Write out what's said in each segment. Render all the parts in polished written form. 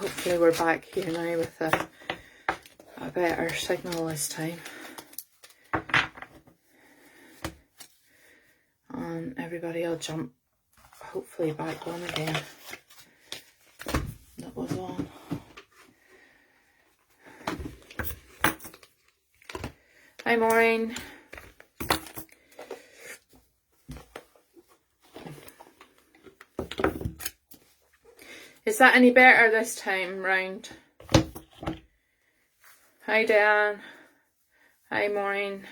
hopefully we're back here now with a better signal this time. And everybody will jump hopefully back on again. That was on. Hi Maureen. Is that any better this time round? Hi Dan. Hi Maureen.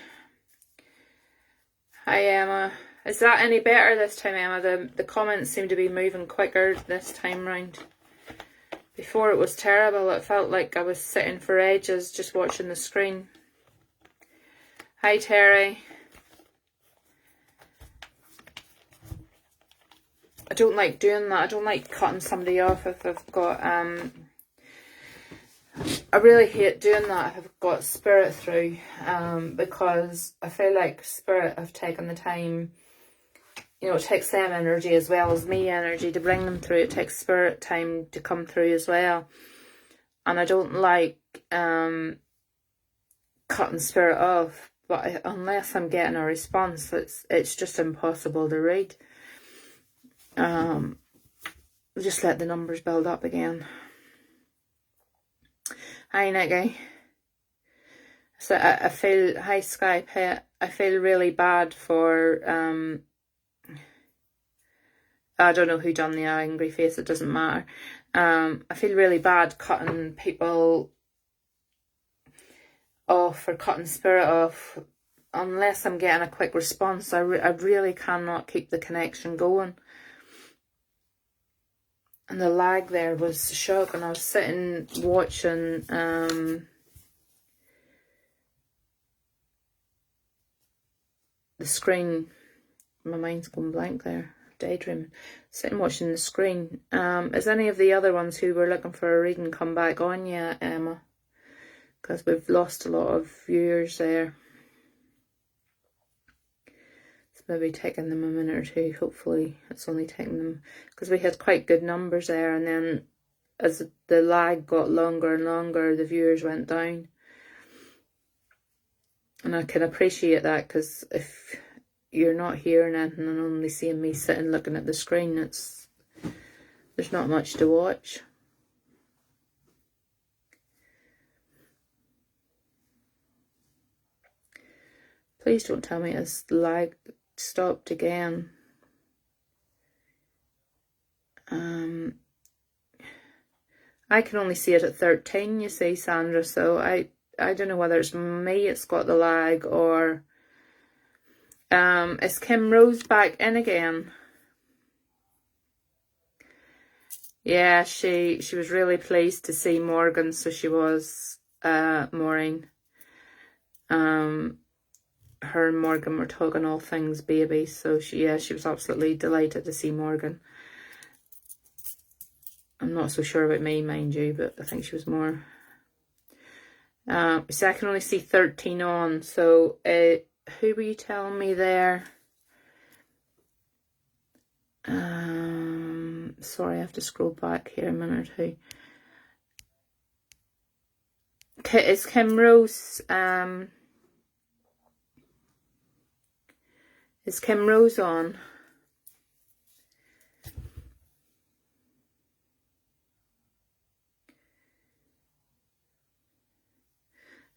Hi Emma. Is that any better this time, Emma? The comments seem to be moving quicker this time round. Before it was terrible. It felt like I was sitting for ages just watching the screen. Hi Terry. I don't like doing that. I don't like cutting somebody off if I've got I really hate doing that if I've got spirit through, because I feel like spirit have taken the time, you know, it takes them energy as well as me energy to bring them through. It takes spirit time to come through as well. And I don't like cutting spirit off, but unless I'm getting a response, it's just impossible to read. Just let the numbers build up again. Hi Nikki. So I feel, hi Skype, I feel really bad for, I don't know who done the angry face, it doesn't matter. I feel really bad cutting people off or cutting spirit off. Unless I'm getting a quick response, I really cannot keep the connection going. And the lag there was shocking. I was sitting watching the screen. My mind's gone blank there. Daydreaming. Sitting watching the screen. Is any of the other ones who were looking for a reading come back on yet, Emma? Because we've lost a lot of viewers there. Maybe taking them a minute or two. Hopefully it's only taking them, because we had quite good numbers there, and then as the lag got longer and longer, the viewers went down. And I can appreciate that, because if you're not hearing anything and only seeing me sitting looking at the screen, there's not much to watch. Please don't tell me it's lag stopped again. I can only see it at 13, you see, Sandra, so I don't know whether it's me it's got the lag, or is Kim Rose back in again? Yeah, she was really pleased to see Morgan, so she was, Maureen. Her and Morgan were talking all things baby, so she was absolutely delighted to see Morgan. I'm not so sure about me, mind you, but I think she was more. So I can only see 13 on, so who were you telling me there? Sorry, I have to scroll back here a minute or two. Is Kim Rose, is Kim Rose on?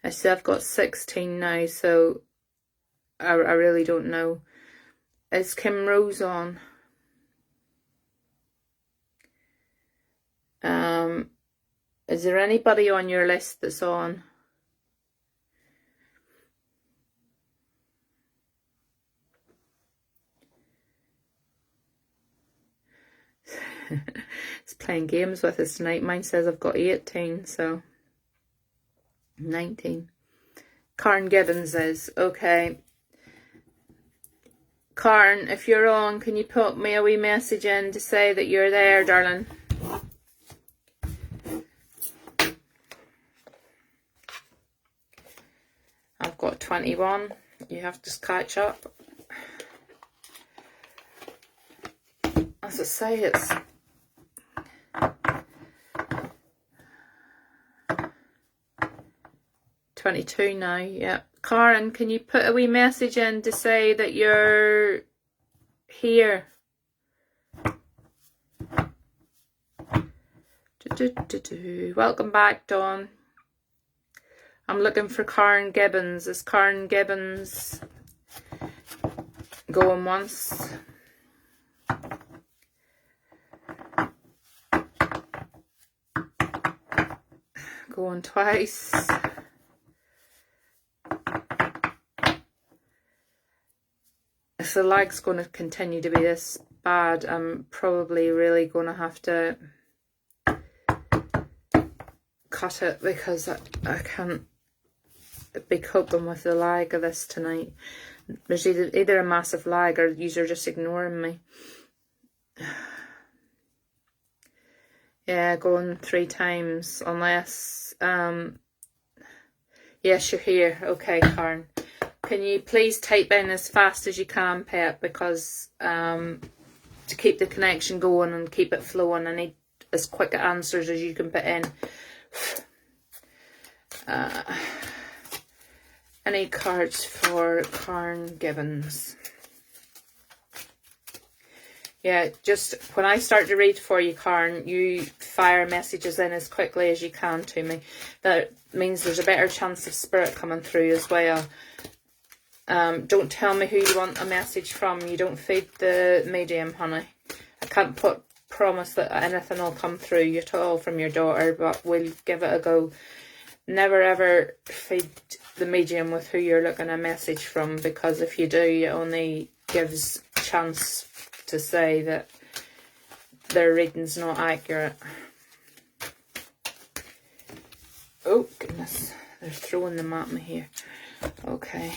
I see I've got 16 now, so I really don't know. Is Kim Rose on? Is there anybody on your list that's on? It's playing games with us tonight. Mine says I've got 18, so 19. Karen Gibbons is. Okay. Karen, if you're on, can you put me a wee message in to say that you're there, darling? I've got 21. You have to catch up. As I say, 22 now, yeah. Karen, can you put a wee message in to say that you're here? Welcome back, Dawn. I'm looking for Karen Gibbons. Is Karen Gibbons going once? Going twice. If the lag's going to continue to be this bad, I'm probably really going to have to cut it, because I can't be coping with the lag of this tonight. There's either a massive lag or you're just ignoring me. Yeah, going 3 times, unless yes, you're here. Okay, Karen, can you please type in as fast as you can, pet, because to keep the connection going and keep it flowing, I need as quick answers as you can put in. I need cards for Karen Gibbons. Yeah, just when I start to read for you, Karen, you fire messages in as quickly as you can to me. That means there's a better chance of spirit coming through as well. Don't tell me who you want a message from. You don't feed the medium, honey. I can't promise that anything will come through at all from your daughter, but we'll give it a go. Never ever feed the medium with who you're looking a message from, because if you do, it only gives chance to say that their reading's not accurate. Oh goodness, they're throwing them at me here. Okay.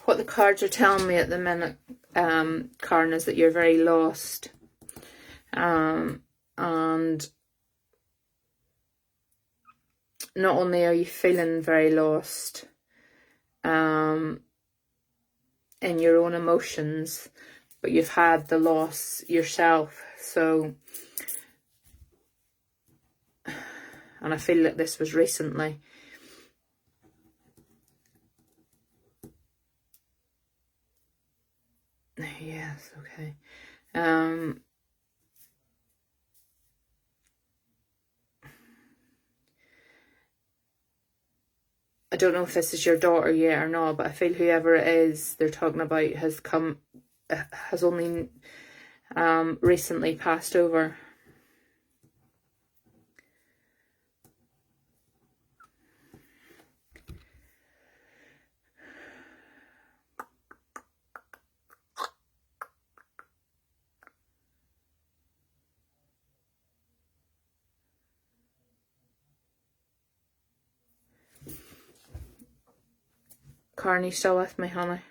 What the cards are telling me at the minute, Karen, is that you're very lost. And not only are you feeling very lost in your own emotions, but you've had the loss yourself. So, and I feel like this was recently. Yes, okay. I don't know if this is your daughter yet or not, but I feel whoever it is they're talking about has only recently passed over. Karen, you still with me, honey?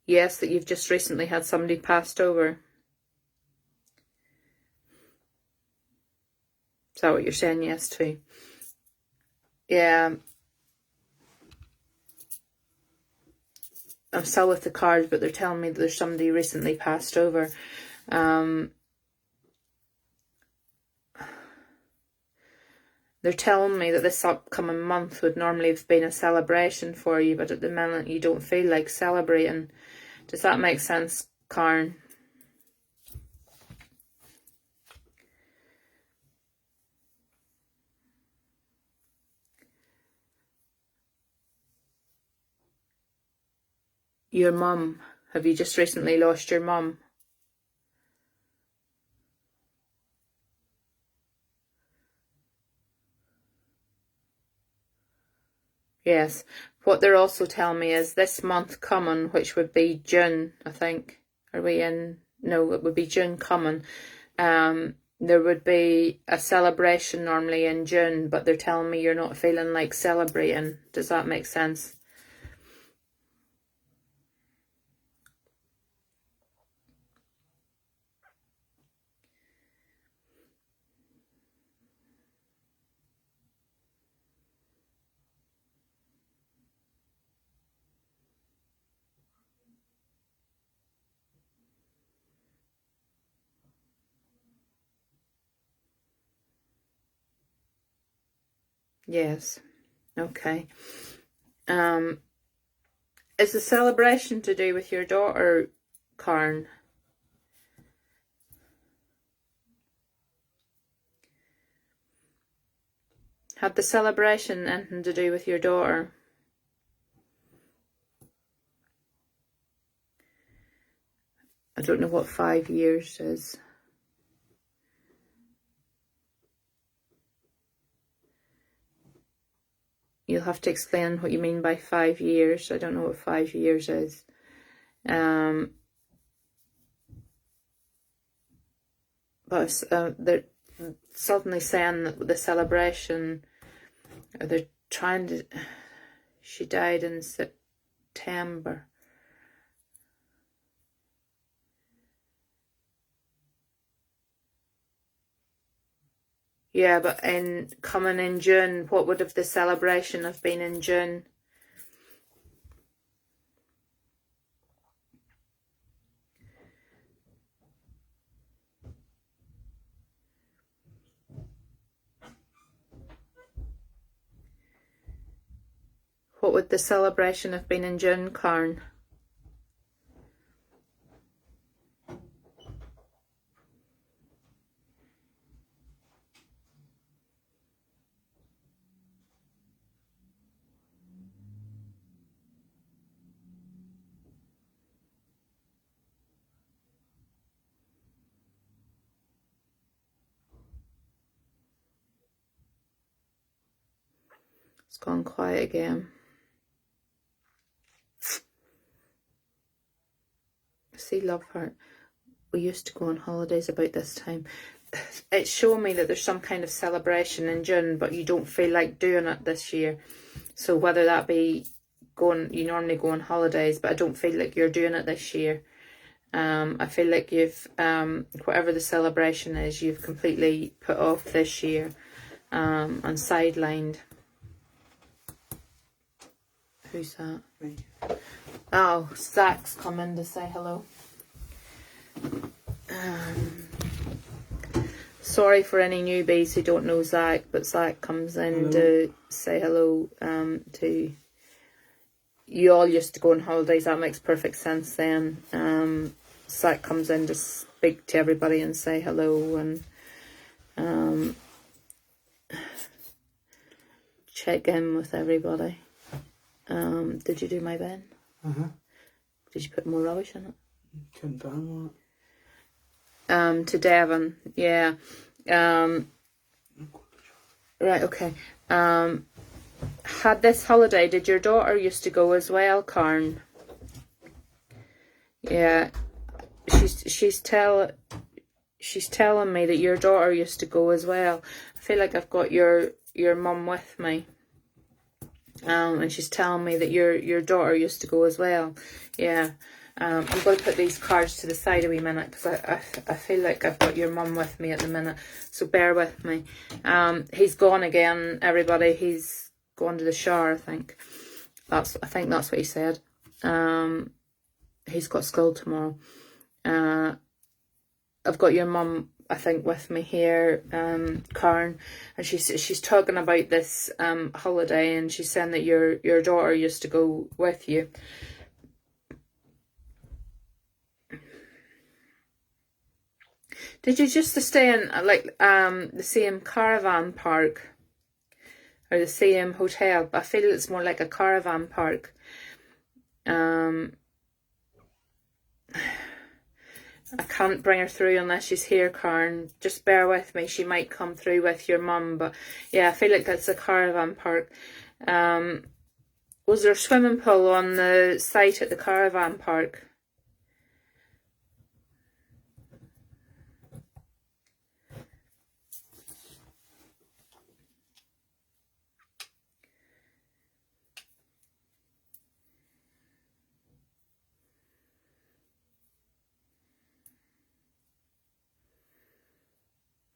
Yes, that you've just recently had somebody passed over. Is that what you're saying yes to? Yeah. I'm still with the cards, but they're telling me that there's somebody recently passed over. They're telling me that this upcoming month would normally have been a celebration for you, but at the minute you don't feel like celebrating. Does that make sense, Karen? Your mum. Have you just recently lost your mum? Yes. What they're also telling me is this month coming, which would be June, I think. Are we in? No, it would be June coming. There would be a celebration normally in June, but they're telling me you're not feeling like celebrating. Does that make sense? Yes. Okay. Is the celebration to do with your daughter, Karen? Had the celebration anything to do with your daughter? I don't know what 5 years is. You'll have to explain what you mean by 5 years. I don't know what 5 years is. But they're suddenly saying that the celebration, they're trying to, she died in September. Yeah, but coming in June, what would have the celebration have been in June? What would the celebration have been in June, Karen? It's gone quiet again. See, love heart. We used to go on holidays about this time. It's showing me that there's some kind of celebration in June, but you don't feel like doing it this year. So whether that be going, you normally go on holidays, but I don't feel like you're doing it this year. I feel like you've, whatever the celebration is, you've completely put off this year and sidelined. Who's that? Me. Oh, Zach's come in to say hello. Sorry for any newbies who don't know Zach, but Zach comes in to say hello to you. All used to go on holidays. That makes perfect sense then. Zach comes in to speak to everybody and say hello and check in with everybody. Did you do my bin? Did you put more rubbish in it? Couldn't put on more. To Devon, yeah. Right, okay. Had this holiday, did your daughter used to go as well, Karen? Yeah. She's telling me that your daughter used to go as well. I feel like I've got your mum with me. And she's telling me that your daughter used to go as well. Yeah. I'm going to put these cards to the side a wee minute because I feel like I've got your mum with me at the minute. So bear with me. He's gone again, everybody. He's gone to the shower, I think. I think that's what he said. He's got school tomorrow. I've got your mum, I think, with me here, Karen, and she's talking about this holiday, and she's saying that your daughter used to go with you. Did you just stay in like the same caravan park or the same hotel? I feel it's more like a caravan park. I can't bring her through unless she's here, Karen. Just bear with me. She might come through with your mum, but yeah, I feel like that's a caravan park. Was there a swimming pool on the site at the caravan park?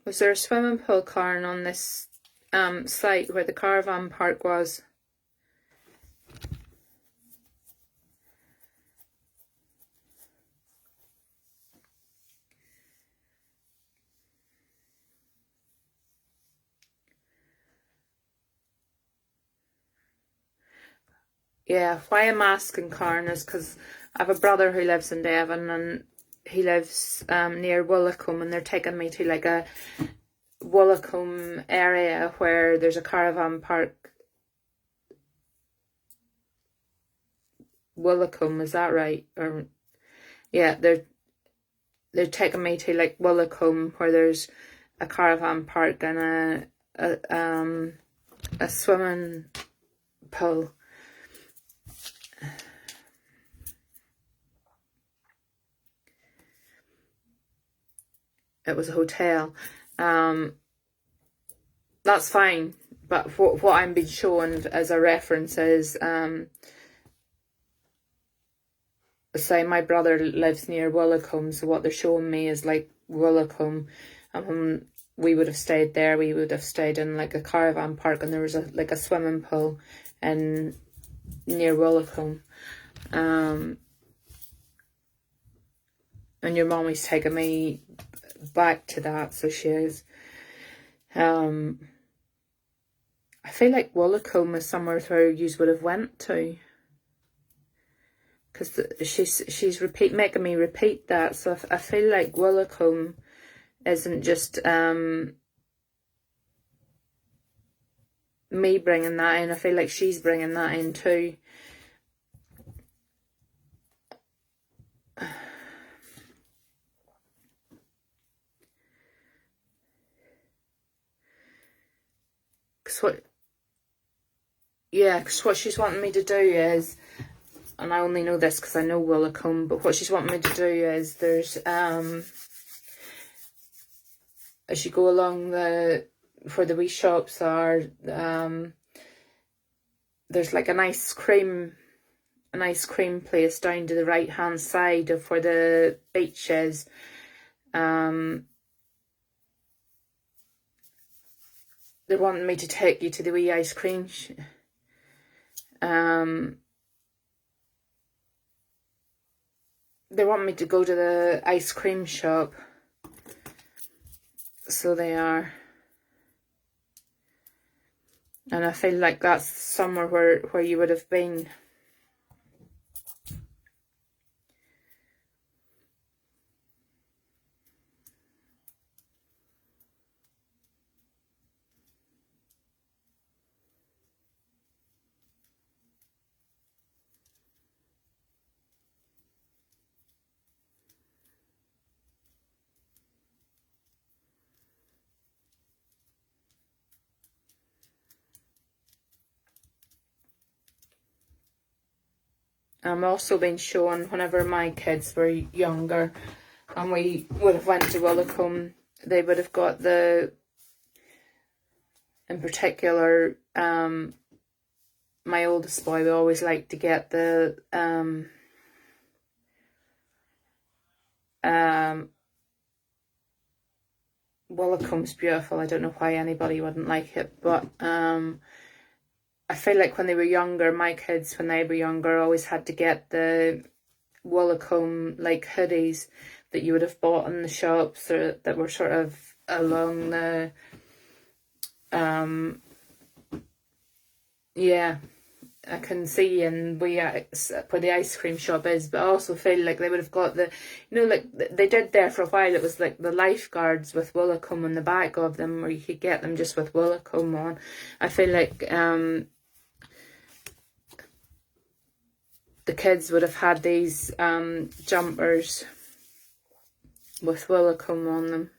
Was there a swimming pool, Karen, on this site where the caravan park was? Yeah, why I'm asking, Karen, is because I have a brother who lives in Devon, and he lives near Woolacombe, and they're taking me to like a Woolacombe area where there's a caravan park. Woolacombe, is that right? Or yeah, they're taking me to like Woolacombe where there's a caravan park and a swimming pool. It was a hotel. That's fine, but what I'm being shown as a reference is say my brother lives near Woolacombe, so what they're showing me is like Woolacombe, and when we would have stayed there, we would have stayed in like a caravan park, and there was like a swimming pool in near Woolacombe. And your mum is taking me back to that, so she is. I feel like Woolacombe is somewhere where you would have went to, because she's making me repeat that. So I feel like Woolacombe isn't just me bringing that in. I feel like she's bringing that in too. Because what she's wanting me to do is, and I only know this because I know Woolacombe, but what she's wanting me to do is there's as you go along where the wee shops are, there's like an ice cream place down to the right hand side of where the beach is. They want me to take you to the wee ice cream they want me to go to the ice cream shop, so they are. And I feel like that's somewhere where you would have been. I'm also been shown whenever my kids were younger and we would have went to Woolacombe, they would have got in particular, my oldest boy, we always liked to get the Woolacombe's beautiful. I don't know why anybody wouldn't like it, but I feel like when they were younger, my kids, when they were younger, always had to get the Woolacombe like hoodies that you would have bought in the shops, or that were sort of along the yeah, I can see in where the ice cream shop is, but I also feel like they would have got the, like they did there for a while. It was like the lifeguards with Woolacombe on the back of them, or you could get them just with Woolacombe on. I feel like the kids would have had these jumpers with Woolacombe on them.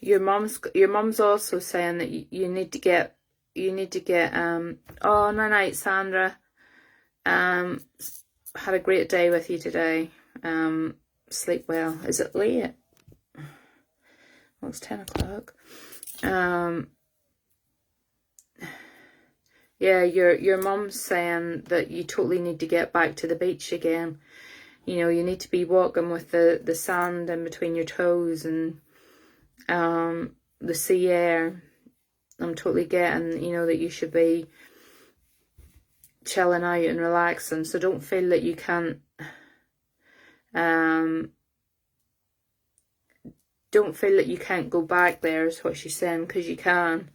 Your mum's also saying that you need to get oh, no, night, Sandra. Had a great day with you today. Sleep well. Is it late? Well, it's 10 o'clock. Yeah, your mum's saying that you totally need to get back to the beach again. You need to be walking with the sand in between your toes and the sea air. I'm totally getting, that you should be chilling out and relaxing. So don't feel that you can't don't feel that you can't go back there, is what she's saying, because you can.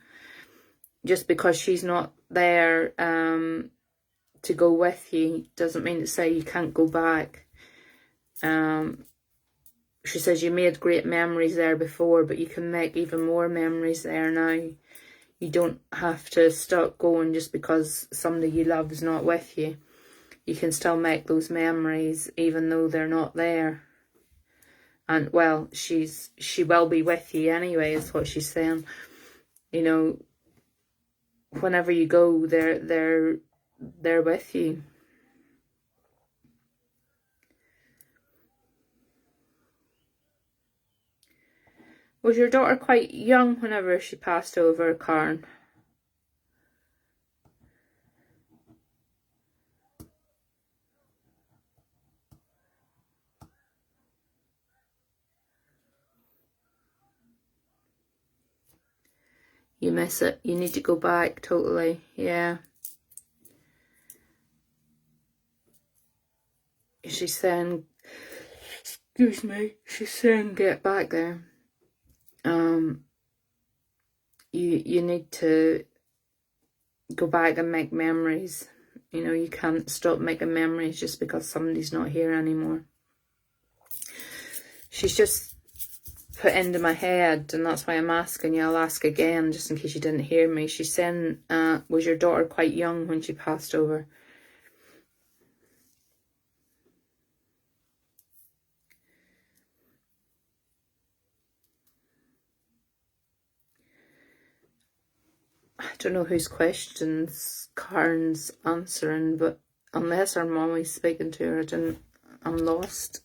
Just because she's not there to go with you doesn't mean to say you can't go back. She says you made great memories there before, but you can make even more memories there now. You don't have to stop going just because somebody you love is not with you. You can still make those memories even though they're not there. And well, she will be with you anyway, is what she's saying. You know, whenever you go, they're with you. Was your daughter quite young whenever she passed over, Karen? You miss it. You need to go back, totally. Yeah. She's saying, excuse me, she's saying get back there. You need to go back and make memories. You know, you can't stop making memories just because somebody's not here anymore. She's just put into my head, and that's why I'm asking you. I'll ask again just in case you didn't hear me. She's saying, was your daughter quite young when she passed over? I don't know whose questions Karen's answering, but unless her mommy's speaking to her, I'm lost.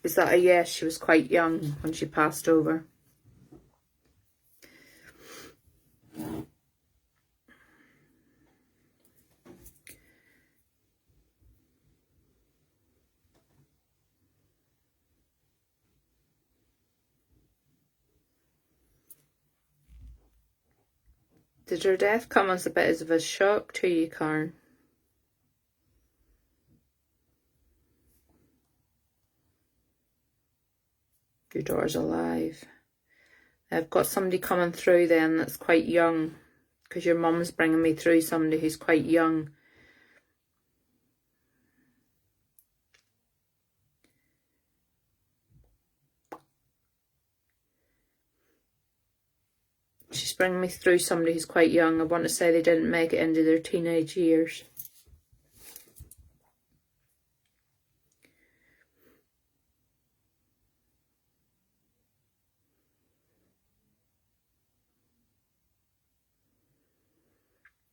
Is that a yes? She was quite young when she passed over. Did her death come as a bit of a shock to you, Karen? Your daughter's alive. I've got somebody coming through then that's quite young, because your mum's bringing me through somebody who's quite young. She's bringing me through somebody who's quite young. I want to say they didn't make it into their teenage years.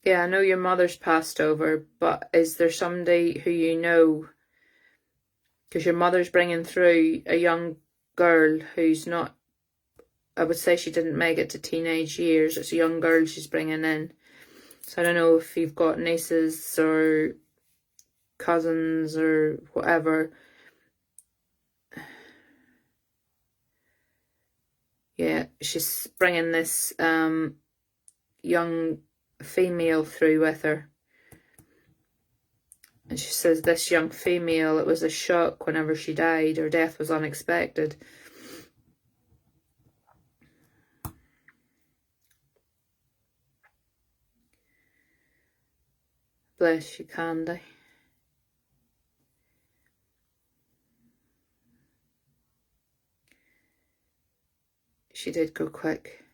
Yeah, I know your mother's passed over, but is there somebody who you know? Because your mother's bringing through a young girl who's not, I would say she didn't make it to teenage years. It's a young girl she's bringing in. So I don't know if you've got nieces or cousins or whatever. Yeah, she's bringing this young female through with her. And she says this young female, it was a shock whenever she died. Her death was unexpected. Bless you, Candy. She did go quick.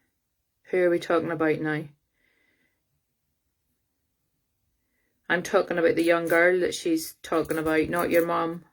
Who are we talking about now? I'm talking about the young girl that she's talking about, not your mum.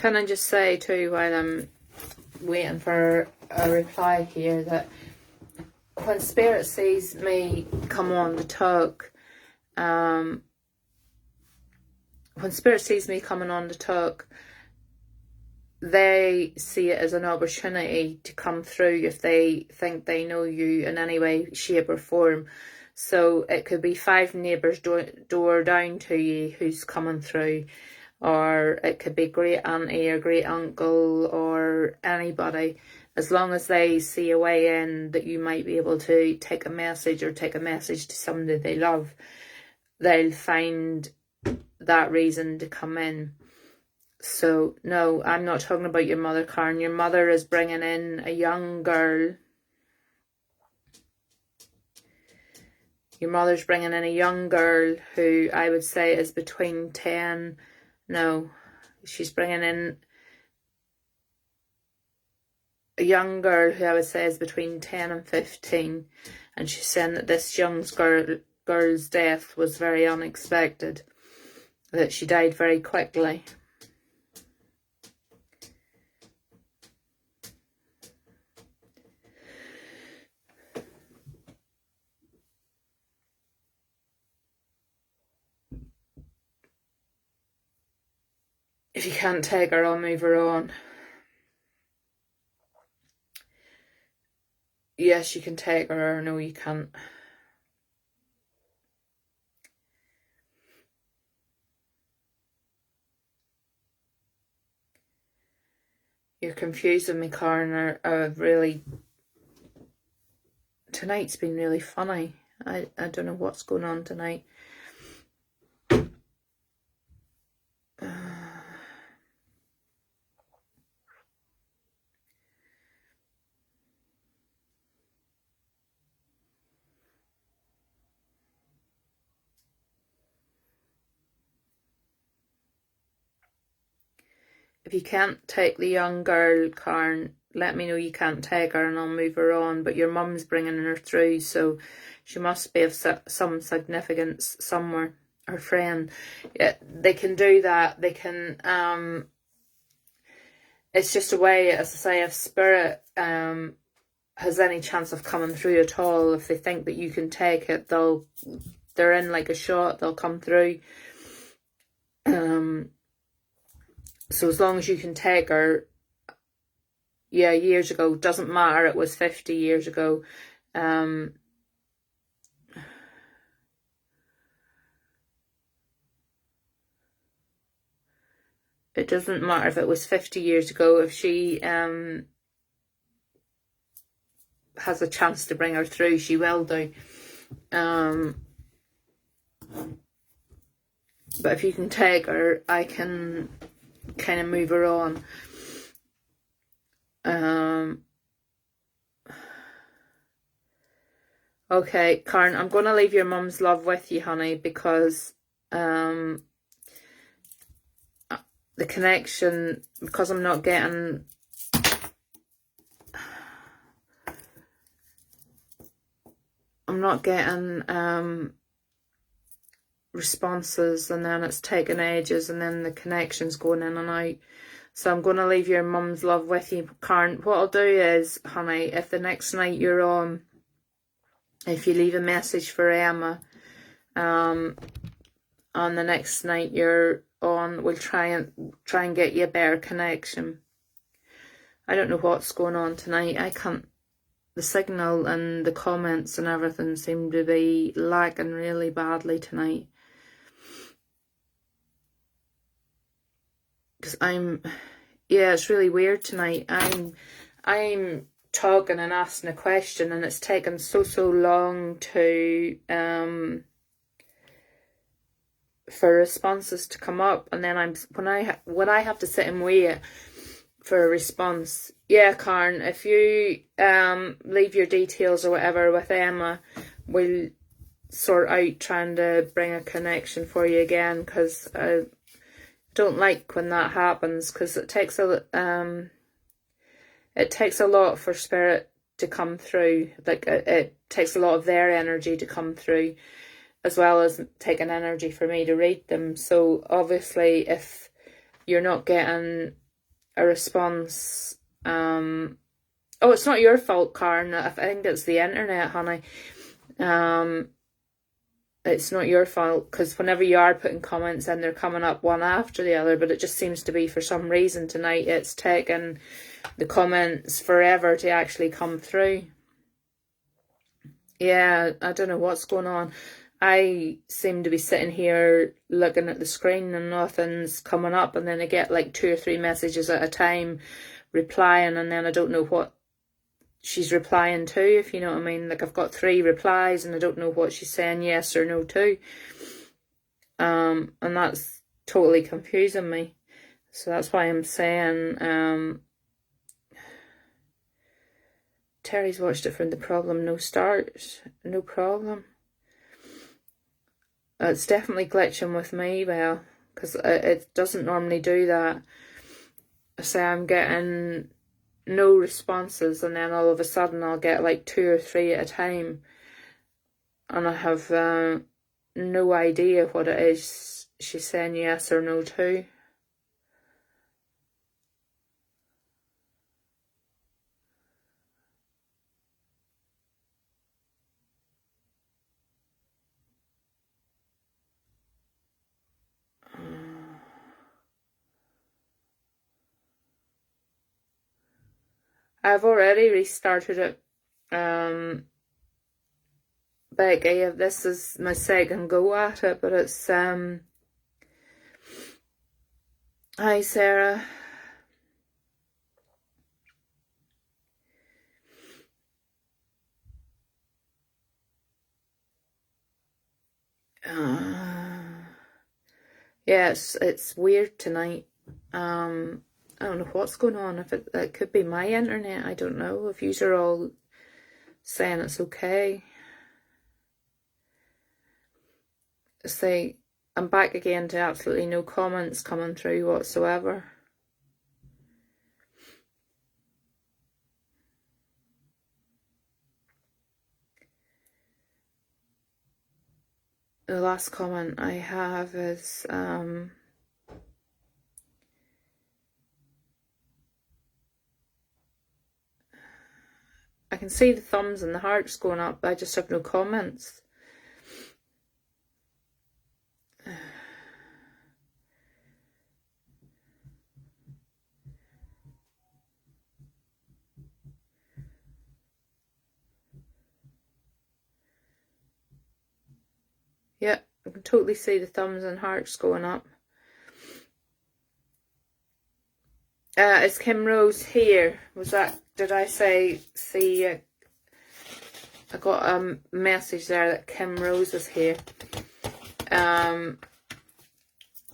Can I just say too, while I'm waiting for a reply here, that when Spirit sees me come on the talk, when Spirit sees me coming on the talk, they see it as an opportunity to come through if they think they know you in any way, shape or form. So it could be 5 neighbours door down to you who's coming through, or it could be great auntie or great uncle or anybody. As long as they see a way in that you might be able to take a message to somebody they love, they'll find that reason to come in. So, no, I'm not talking about your mother, Karen. Your mother is bringing in a young girl. Your mother's bringing in a young girl who I would say is between 10... No, she's bringing in a young girl who I would say is between 10 and 15. And she's saying that this young girl's death was very unexpected. That she died very quickly. If you can't take her, I'll move her on. Yes, you can take her, or no, you can't. You're confusing me, Karen. Really... Tonight's been really funny. I don't know what's going on tonight. If you can't take the young girl, Karen, let me know you can't take her and I'll move her on. But your mum's bringing her through, so she must be of some significance somewhere. Her friend. Yeah, they can do that. They can... It's just a way, as I say, if Spirit has any chance of coming through at all, if they think that you can take it, they're in like a shot, they'll come through. So as long as you can take her, yeah, years ago, doesn't matter, it was 50 years ago. It doesn't matter if it was 50 years ago, if she has a chance to bring her through, she will do. But if you can take her, I can kind of move her on. Okay, Karen, I'm going to leave your mum's love with you, honey, because the connection, because I'm not getting... responses, and then it's taking ages, and then the connection's going in and out. So I'm going to leave your mum's love with you, Karen. What I'll do is, honey, if the next night you're on, if you leave a message for Emma, on the next night you're on, we'll try and get you a better connection. I don't know what's going on tonight. I can't... The signal and the comments and everything seem to be lagging really badly tonight. Because yeah, it's really weird tonight. I'm talking and asking a question, and it's taken so long to for responses to come up, and then when I have to sit and wait for a response. Yeah, Karen, if you leave your details or whatever with Emma, we'll sort out trying to bring a connection for you again, because I don't like when that happens, because it takes a lot for Spirit to come through. Like it takes a lot of their energy to come through, as well as taking energy for me to read them. So obviously if you're not getting a response. Oh, it's not your fault, Karen. I think it's the internet, honey. It's not your fault, because whenever you are putting comments in, they're coming up one after the other, but it just seems to be, for some reason tonight, it's taken the comments forever to actually come through. Yeah, I don't know what's going on. I seem to be sitting here looking at the screen and nothing's coming up, and then I get like 2 or 3 messages at a time replying, and then I don't know what she's replying to, if you know what I mean. Like, I've got 3 replies and I don't know what she's saying yes or no to. And that's totally confusing me. So that's why I'm saying, Terry's watched it from the problem, no start, no problem. It's definitely glitching with me, well, because it doesn't normally do that. I say I'm getting no responses, and then all of a sudden I'll get like 2 or 3 at a time, and I have no idea what it is she's saying yes or no to. I've already restarted it, Becky. This is my second go at it, but it's hi Sarah. Yeah, it's weird tonight. I don't know what's going on. If it could be my internet, I don't know. If yous are all saying it's okay. Say, I'm back again to absolutely no comments coming through whatsoever. The last comment I have is I can see the thumbs and the hearts going up, but I just have no comments. Yeah, I can totally see the thumbs and hearts going up. Is Kim Rose here? Was that, did I say, see, I got a message there that Kim Rose is here.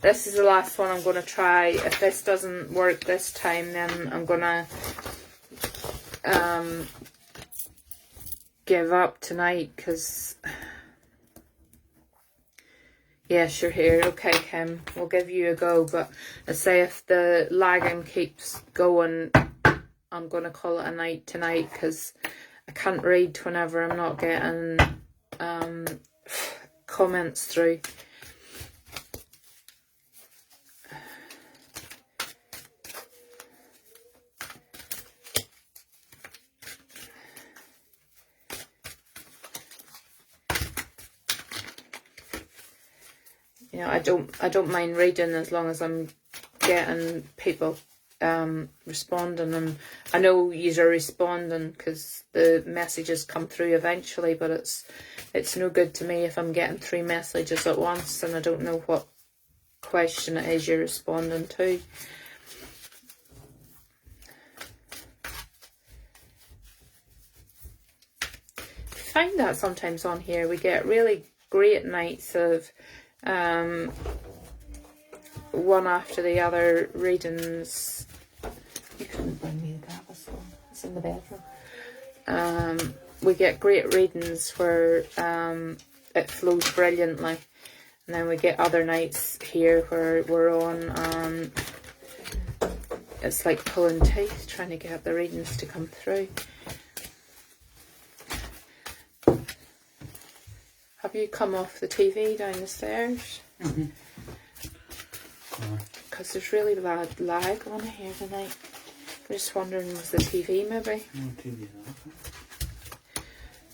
This is the last one I'm going to try. If this doesn't work this time, then I'm going to give up tonight, because yes, you're here. Okay, Kim, we'll give you a go, but I say if the lagging keeps going, I'm going to call it a night tonight, because I can't read whenever I'm not getting comments through. You know, I don't mind reading as long as I'm getting people responding, and I know yous are responding because the messages come through eventually, but it's no good to me if I'm getting 3 messages at once and I don't know what question it is you're responding to. I find that sometimes on here we get really great nights of one after the other readings. You couldn't bring me the gavel, it's in the bedroom. We get great readings where it flows brilliantly, and then we get other nights here where we're on it's like pulling teeth trying to get the readings to come through. Have you come off the TV down the stairs? because there's really bad lag on here tonight. I'm just wondering, was the TV maybe? No TV off.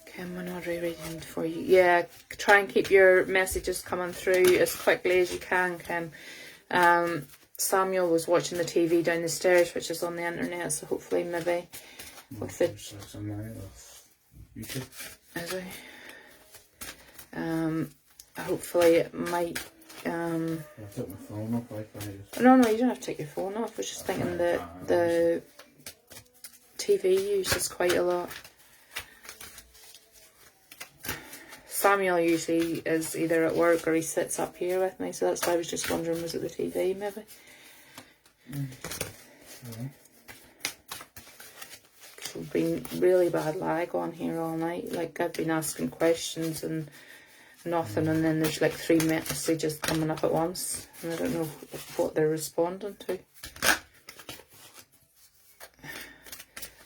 Kim, we're not reading for you. Yeah, try and keep your messages coming through as quickly as you can, Kim. Samuel was watching the TV down the stairs, which is on the internet, so hopefully maybe with the... YouTube. Is he? Hopefully it might... I took my phone off Wi-Fi. No, you don't have to take your phone off. I was just thinking that the TV uses quite a lot. Samuel usually is either at work or he sits up here with me, so that's why I was just wondering, was it the TV maybe? There's been really bad lag on here all night. Like, I've been asking questions and nothing, and then there's like 3 messages coming up at once, and I don't know what they're responding to.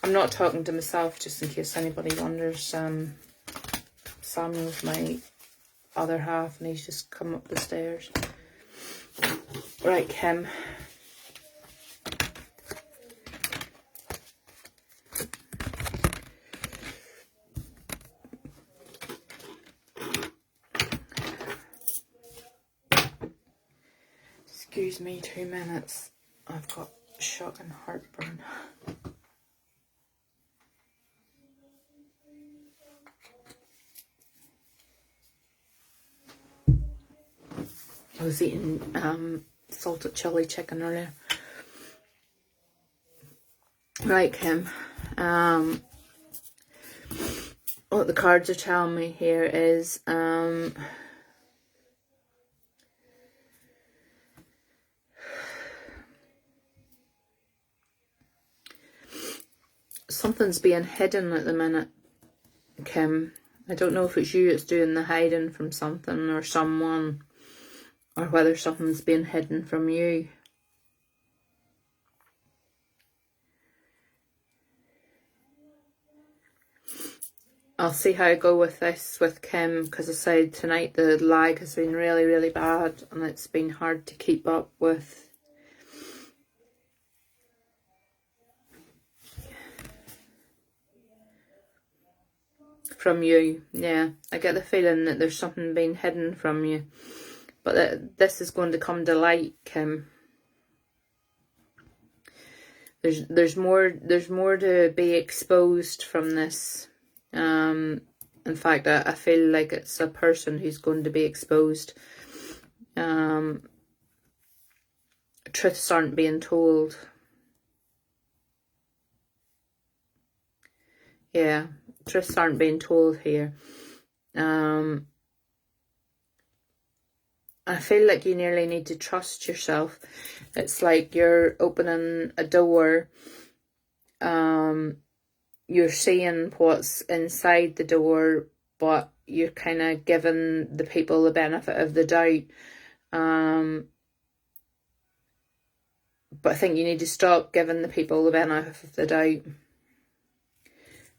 I'm not talking to myself, just in case anybody wonders. Samuel's my other half, and he's just come up the stairs. Right, Kim. Excuse me 2 minutes. I've got shocking heartburn. I was eating salted chili chicken earlier. Right, Kim. What the cards are telling me here is something's being hidden at the minute, Kim. I don't know if it's you that's doing the hiding from something or someone, or whether something's being hidden from you. I'll see how I go with this with Kim, because I said tonight the lag has been really, really bad, and it's been hard to keep up with. From you, yeah. I get the feeling that there's something being hidden from you. But that this is going to come to light, Kim. There's more to be exposed from this. In fact, I feel like it's a person who's going to be exposed. Truths aren't being told. Yeah, truths aren't being told here. I feel like you nearly need to trust yourself. It's like you're opening a door. You're seeing what's inside the door, but you're kind of giving the people the benefit of the doubt. But I think you need to stop giving the people the benefit of the doubt.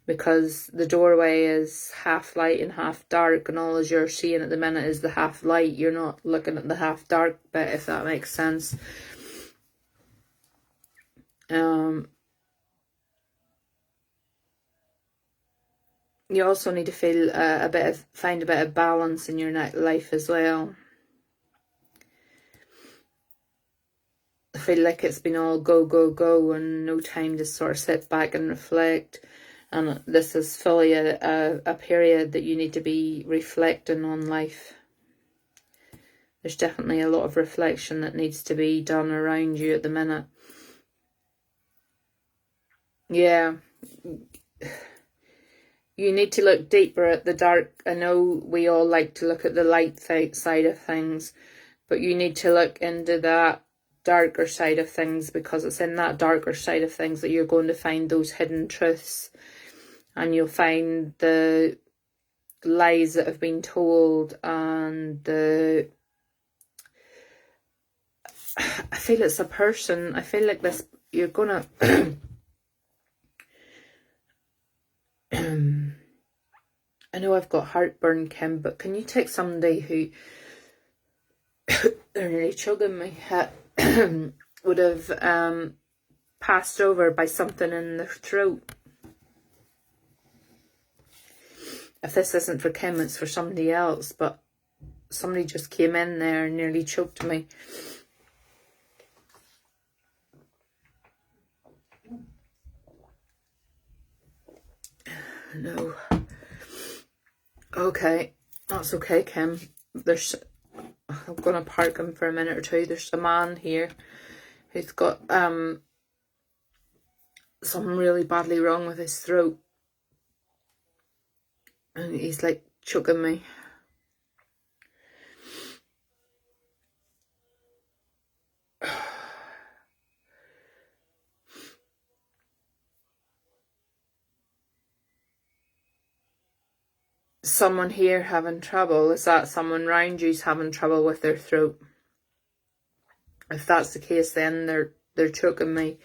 Because the doorway is half light and half dark, and all you're seeing at the minute is the half light. You're not looking at the half dark bit, if that makes sense. You also need to feel find a bit of balance in your life as well. I feel like it's been all go, go, go, and no time to sort of sit back and reflect. And this is fully a period that you need to be reflecting on life. There's definitely a lot of reflection that needs to be done around you at the minute. Yeah. You need to look deeper at the dark. I know we all like to look at the light side of things, but you need to look into that darker side of things, because it's in that darker side of things that you're going to find those hidden truths. And you'll find the lies that have been told, and I feel it's a person. I feel like this, you're gonna I know I've got heartburn, Kim, but can you take somebody who they're nearly chugging me. would have passed over by something in their throat. If this isn't for Kim, it's for somebody else, but somebody just came in there and nearly choked me. No. Okay, that's okay, Kim. I'm gonna park him for a minute or two. There's a man here who's got something really badly wrong with his throat. And he's like choking me. Someone here having trouble? Is that someone round you's having trouble with their throat? If that's the case, then they're choking me.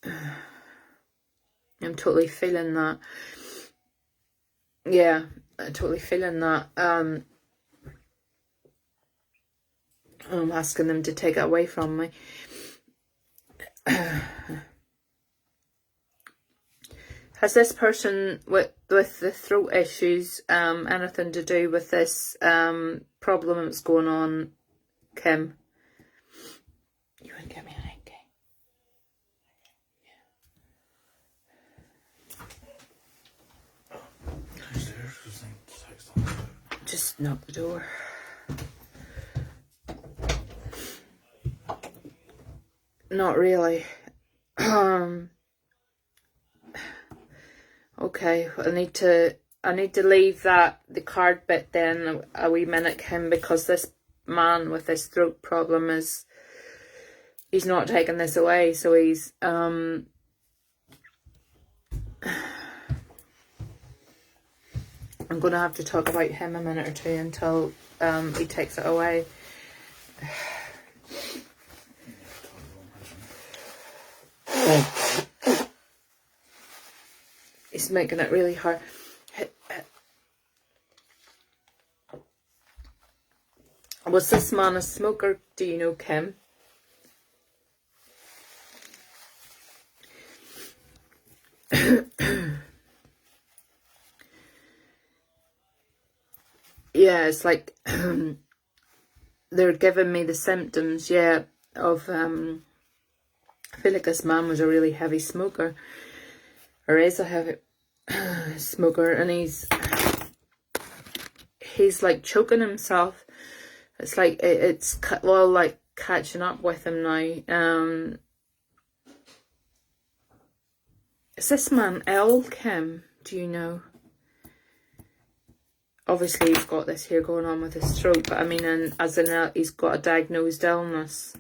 I'm totally feeling that. Yeah, I'm totally feeling that. I'm asking them to take it away from me. Has this person with the throat issues anything to do with this problem that's going on, Kim? You wouldn't get me an hanky. Just knock the door. Not really. Okay, I need to leave the card bit then a wee minute, Kim, because this man with this throat problem he's not taking this away, so he's I'm gonna have to talk about him a minute or two until he takes it away. He's making it really hard. Was this man a smoker? Do you know, Kim? Yeah, it's like they're giving me the symptoms, yeah, of I feel like this man was a really heavy smoker, or is a heavy smoker, and he's like choking himself. It's like it's all like catching up with him now. Is this man ill, Kim? Do you know? Obviously he's got this here going on with his throat, but I mean, as in he's got a diagnosed illness.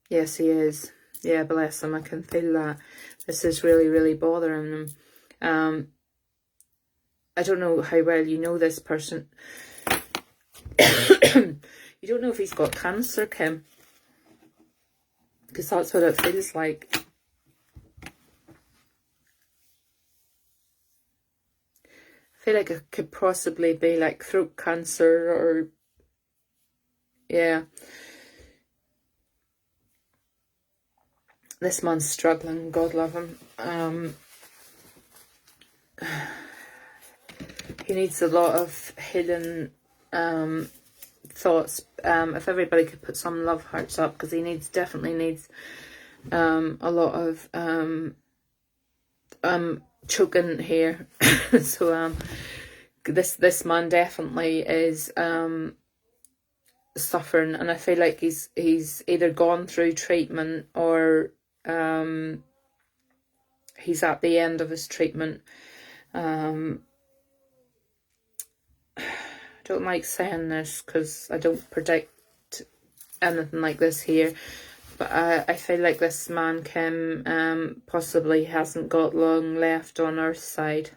Yes, he is. Yeah, bless him. I can feel that. This is really, really bothering him. I don't know how well you know this person. You don't know if he's got cancer, Kim. Because that's what it feels like. I feel like it could possibly be like throat cancer or... Yeah. This man's struggling, God love him. He needs a lot of hidden thoughts. If everybody could put some love hearts up, because he definitely needs a lot of choking here. So this man definitely is suffering, and I feel like he's either gone through treatment or he's at the end of his treatment. I don't like saying this because I don't predict anything like this here, but I feel like this man, Kim, possibly hasn't got long left on Earth's side.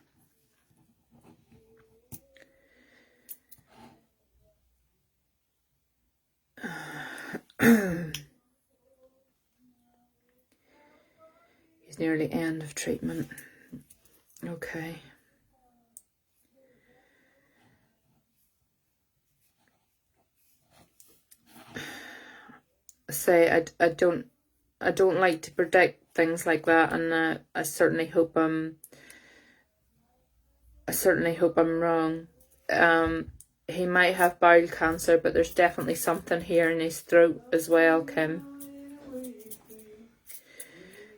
nearly end of treatment. Okay. Say I don't like to predict things like that, and I certainly hope I'm wrong. He might have bowel cancer, but there's definitely something here in his throat as well, Kim.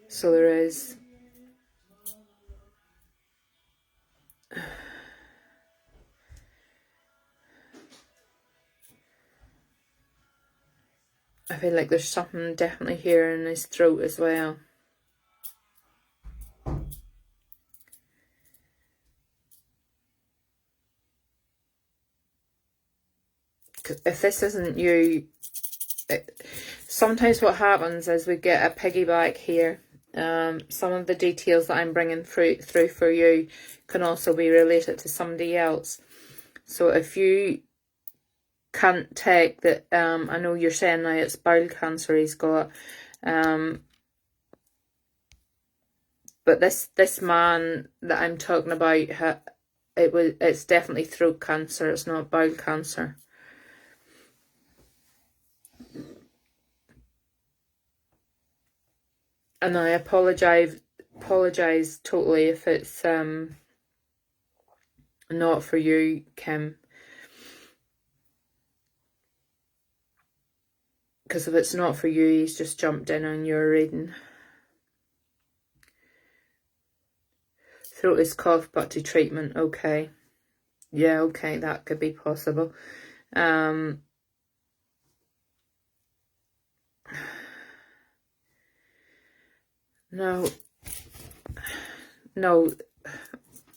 So there is. I feel like there's something definitely here in his throat as well. If this isn't you, sometimes what happens is we get a piggyback here. Some of the details that I'm bringing through for you can also be related to somebody else. So if you can't take that, I know you're saying now it's bowel cancer he's got, but this man that I'm talking about, it's definitely throat cancer. It's not bowel cancer. And I apologize totally if it's not for you, Kim. Because if it's not for you, he's just jumped in on your reading. Throat is cough, but to treatment. Okay. Yeah, okay, that could be possible. No,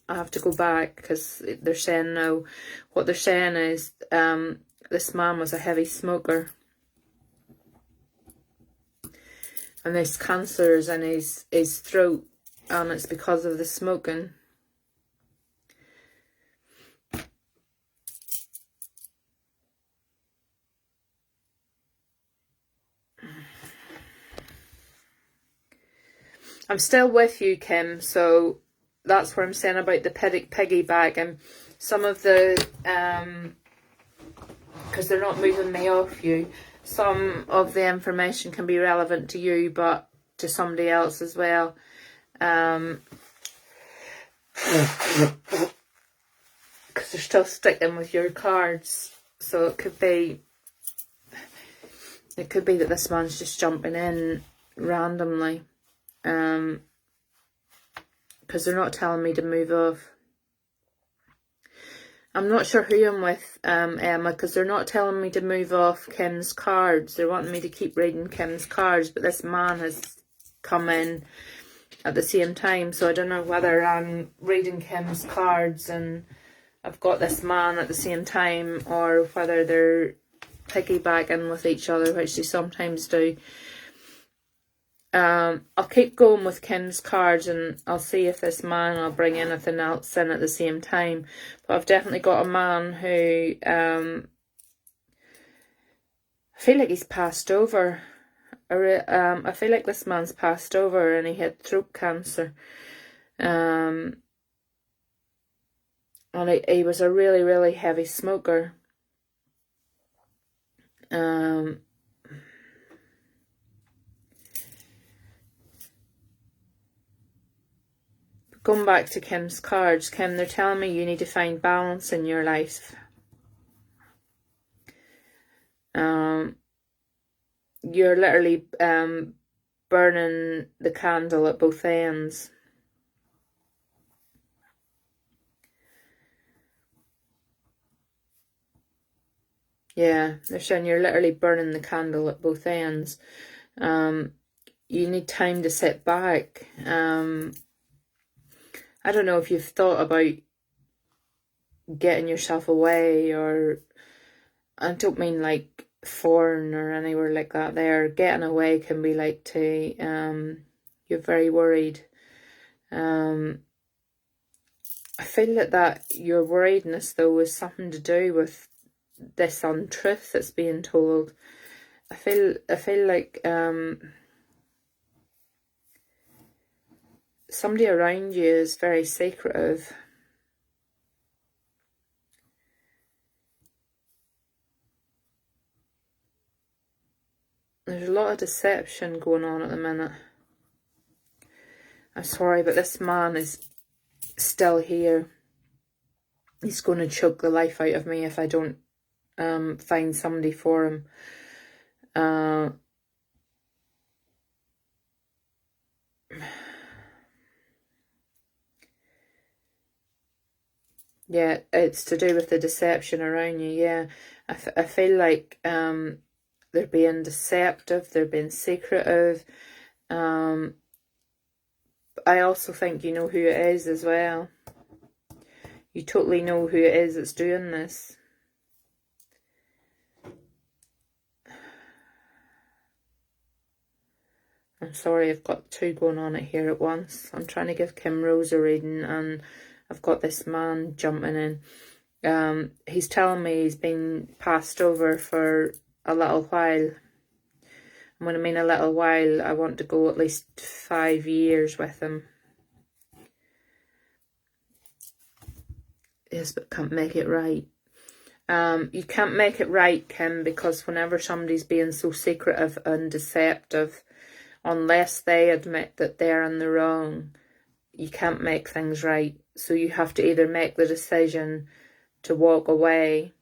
I have to go back because they're saying no. What they're saying is this man was a heavy smoker. And there's cancers in his throat, and it's because of the smoking. I'm still with you, Kim, so that's what I'm saying about the piggyback and some of the, because they're not moving me off you, some of the information can be relevant to you, but to somebody else as well. Because they're still sticking with your cards, so it could be that this man's just jumping in randomly. Because they're not telling me to move off. I'm not sure who I'm with, Emma, because they're not telling me to move off Kim's cards. They're wanting me to keep reading Kim's cards, but this man has come in at the same time, so I don't know whether I'm reading Kim's cards and I've got this man at the same time, or whether they're piggybacking with each other, which they sometimes do. I'll keep going with Kim's cards and I'll see if this man, I'll bring anything else in at the same time. But I've definitely got a man who, I feel like he's passed over. I feel like this man's passed over and he had throat cancer. And he was a really, really heavy smoker. Going back to Kim's cards, Kim, they're telling me you need to find balance in your life. You're literally burning the candle at both ends. Yeah, they're saying you're literally burning the candle at both ends. You need time to sit back. I don't know if you've thought about getting yourself away, or I don't mean like foreign or anywhere like that there. Getting away can be like to, you're very worried. I feel that your worriedness though is something to do with this untruth that's being told. I feel like somebody around you is very secretive. There's a lot of deception going on at the minute. I'm sorry, but this man is still here. He's going to choke the life out of me if I don't find somebody for him. Yeah, it's to do with the deception around you, yeah. I feel like they're being deceptive, they're being secretive. I also think you know who it is as well. You totally know who it is that's doing this. I'm sorry, I've got two going on it here at once. I'm trying to give Kim Rose a reading and I've got this man jumping in. He's telling me he's been passed over for a little while. And when I mean a little while, I want to go at least 5 years with him. Yes, but can't make it right. You can't make it right, Kim, because whenever somebody's being so secretive and deceptive, unless they admit that they're in the wrong, you can't make things right. So you have to either make the decision to walk away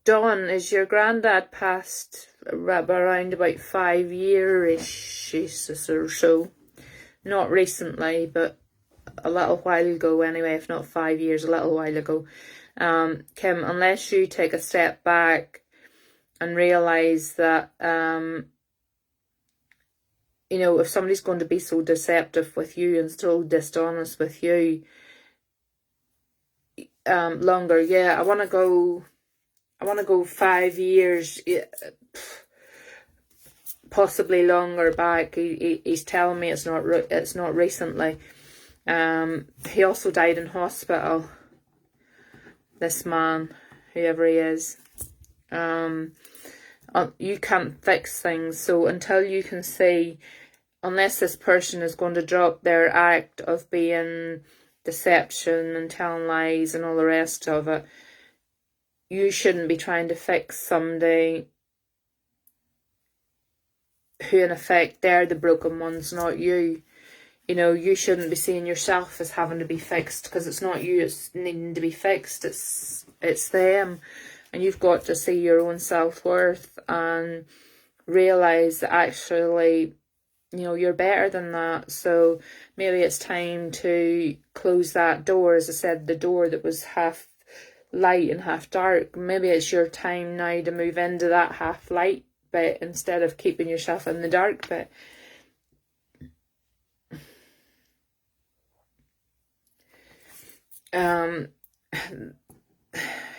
Dawn, is your granddad passed around about 5 years or so? Not recently, but a little while ago anyway, if not 5 years, a little while ago. Kim, unless you take a step back and realise that, you know, if somebody's going to be so deceptive with you and so dishonest with you longer, yeah, I want to go 5 years, possibly longer back. He's telling me it's not recently. He also died in hospital. This man, whoever he is, you can't fix things. So until you can see, unless this person is going to drop their act of being deception and telling lies and all the rest of it, you shouldn't be trying to fix somebody who in effect they're the broken ones, not you. You know, you shouldn't be seeing yourself as having to be fixed, because it's not you it's needing to be fixed, it's them. And you've got to see your own self-worth and realise that actually, you know, you're better than that. So maybe it's time to close that door. As I said, the door that was half light and half dark, maybe it's your time now to move into that half light bit instead of keeping yourself in the dark bit.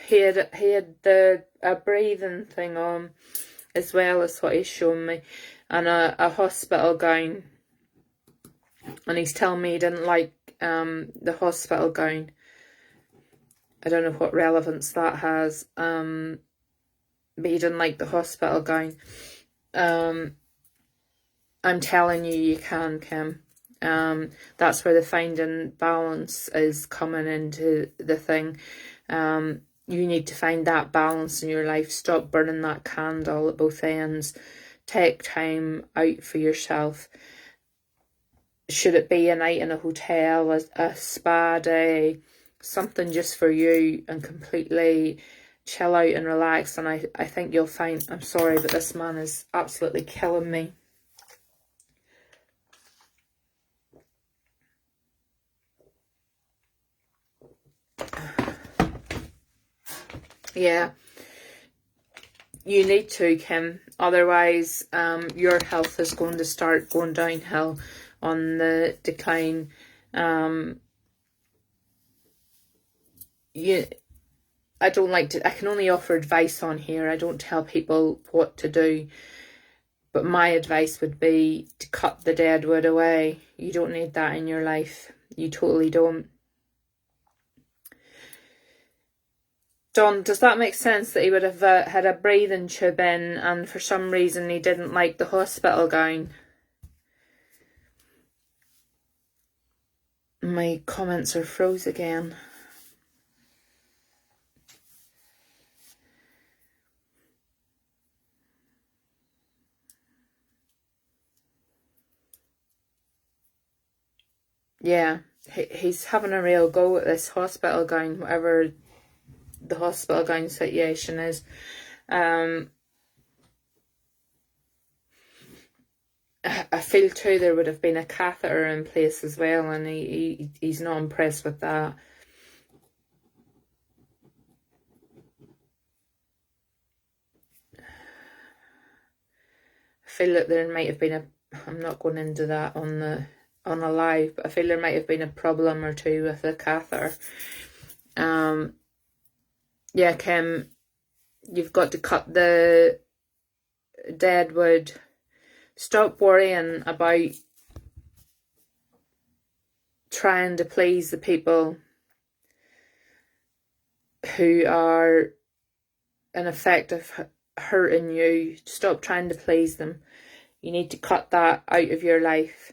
He had a breathing thing on as well as what he's shown me, and a hospital gown, and he's telling me he didn't like the hospital gown. I don't know what relevance that has, but he didn't like the hospital gown. I'm telling you, you can, Kim. That's where the finding balance is coming into the thing. You need to find that balance in your life. Stop burning that candle at both ends. Take time out for yourself. Should it be a night in a hotel, a spa day, something just for you, and completely chill out and relax. And I think you'll find, I'm sorry, but this man is absolutely killing me. Yeah, you need to, Kim. Otherwise, your health is going to start going downhill, on the decline. I don't like to, I can only offer advice on here. I don't tell people what to do. But my advice would be to cut the dead wood away. You don't need that in your life. You totally don't. Don, does that make sense that he would have had a breathing tube in and for some reason he didn't like the hospital gown? My comments are froze again. Yeah, he's having a real go at this hospital gown, whatever the hospital gown situation is. I feel too there would have been a catheter in place as well, and he's not impressed with that. I feel that there might have been I'm not going into that on a live, but I feel there might have been a problem or two with the catheter. Yeah, Kim, you've got to cut the dead wood. Stop worrying about trying to please the people who are in effect of hurting you. Stop trying to please them. You need to cut that out of your life.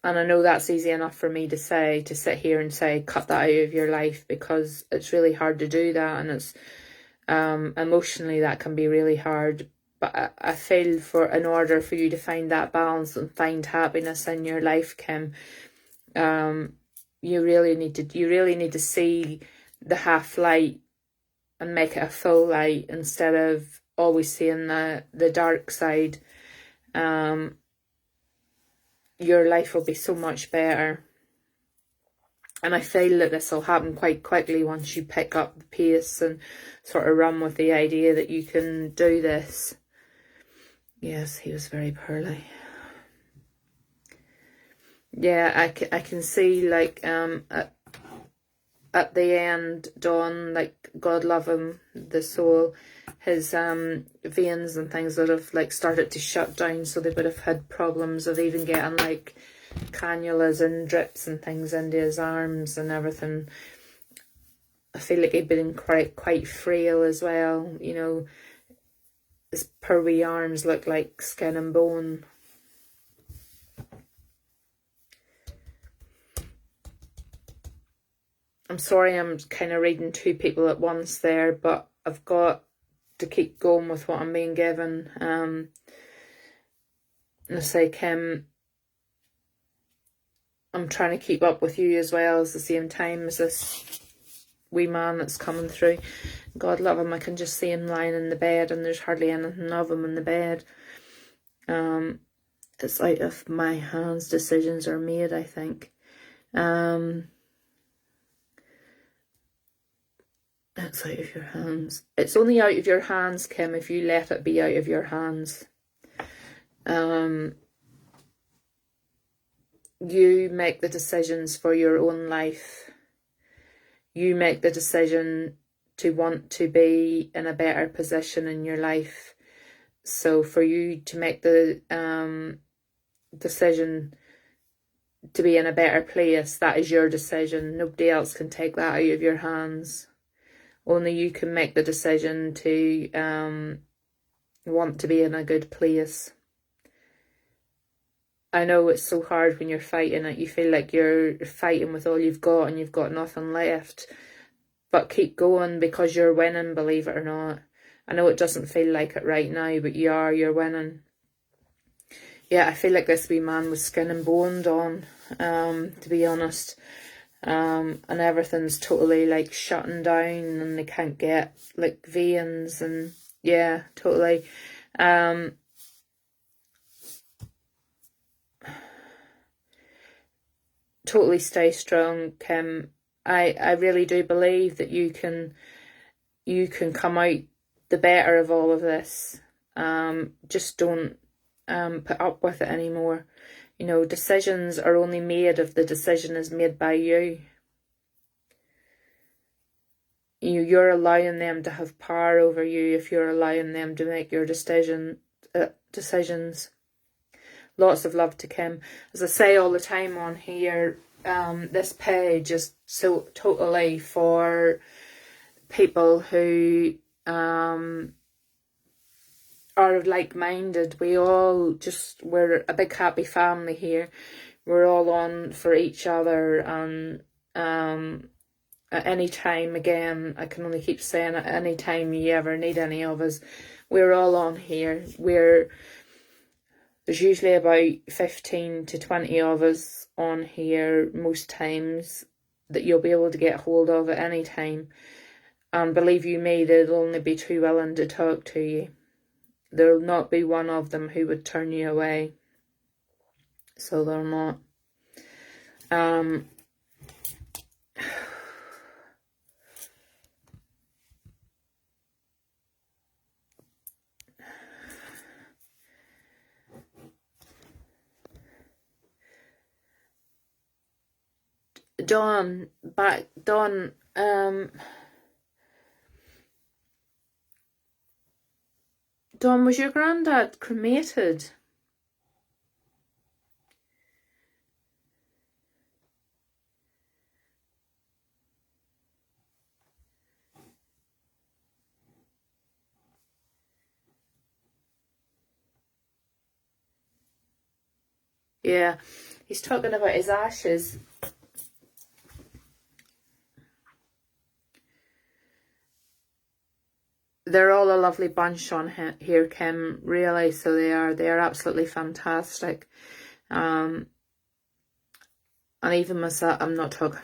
And I know that's easy enough for me to say, to sit here and say, cut that out of your life, because it's really hard to do that, and it's emotionally that can be really hard. But I feel in order for you to find that balance and find happiness in your life, Kim, you really need to see the half light and make it a full light instead of always seeing the dark side. Your life will be so much better. And I feel that this will happen quite quickly once you pick up the pace and sort of run with the idea that you can do this. Yes, he was very pearly. Yeah, I can see, like, at the end, Dawn, like, God love him, the soul, his veins and things would have, like, started to shut down, so they would have had problems of even getting, like, cannulas and drips and things into his arms and everything. I feel like he'd been quite frail as well, you know. His poor wee arms look like skin and bone. I'm sorry I'm kind of reading two people at once there, but I've got to keep going with what I'm being given. And it's like, I'm trying to keep up with you as well at the same time as this wee man that's coming through. God love him, I can just see him lying in the bed and there's hardly anything of him in the bed. It's out of my hands, decisions are made, I think. It's out of your hands. It's only out of your hands, Kim, if you let it be out of your hands. You make the decisions for your own life. You make the decision to want to be in a better position in your life. So for you to make the decision to be in a better place, that is your decision. Nobody else can take that out of your hands. Only you can make the decision to want to be in a good place. I know it's so hard when you're fighting it. You feel like you're fighting with all you've got and you've got nothing left. But keep going, because you're winning, believe it or not. I know it doesn't feel like it right now, but you're winning. Yeah, I feel like this wee man was skin and bone, Dawn, to be honest. And everything's totally, like, shutting down and they can't get, like, veins and, yeah, totally. Totally stay strong, Kim. I really do believe that you can come out the better of all of this. Just don't put up with it anymore. You know, decisions are only made if the decision is made by you. You're allowing them to have power over you if you're allowing them to make your decisions. Lots of love to Kim. As I say all the time on here, this page is so totally for people who are like-minded. We're a big happy family here. We're all on for each other, and at any time, again, I can only keep saying, at any time you ever need any of us, we're all on here. There's usually about 15 to 20 of us on here most times that you'll be able to get hold of at any time. And believe you me, they'll only be too willing to talk to you. There'll not be one of them who would turn you away. So they're not. Dawn, Dawn, was your granddad cremated? Yeah, he's talking about his ashes. They're all a lovely bunch on here, Kim, really, so they are absolutely fantastic. And even myself, I'm not talking,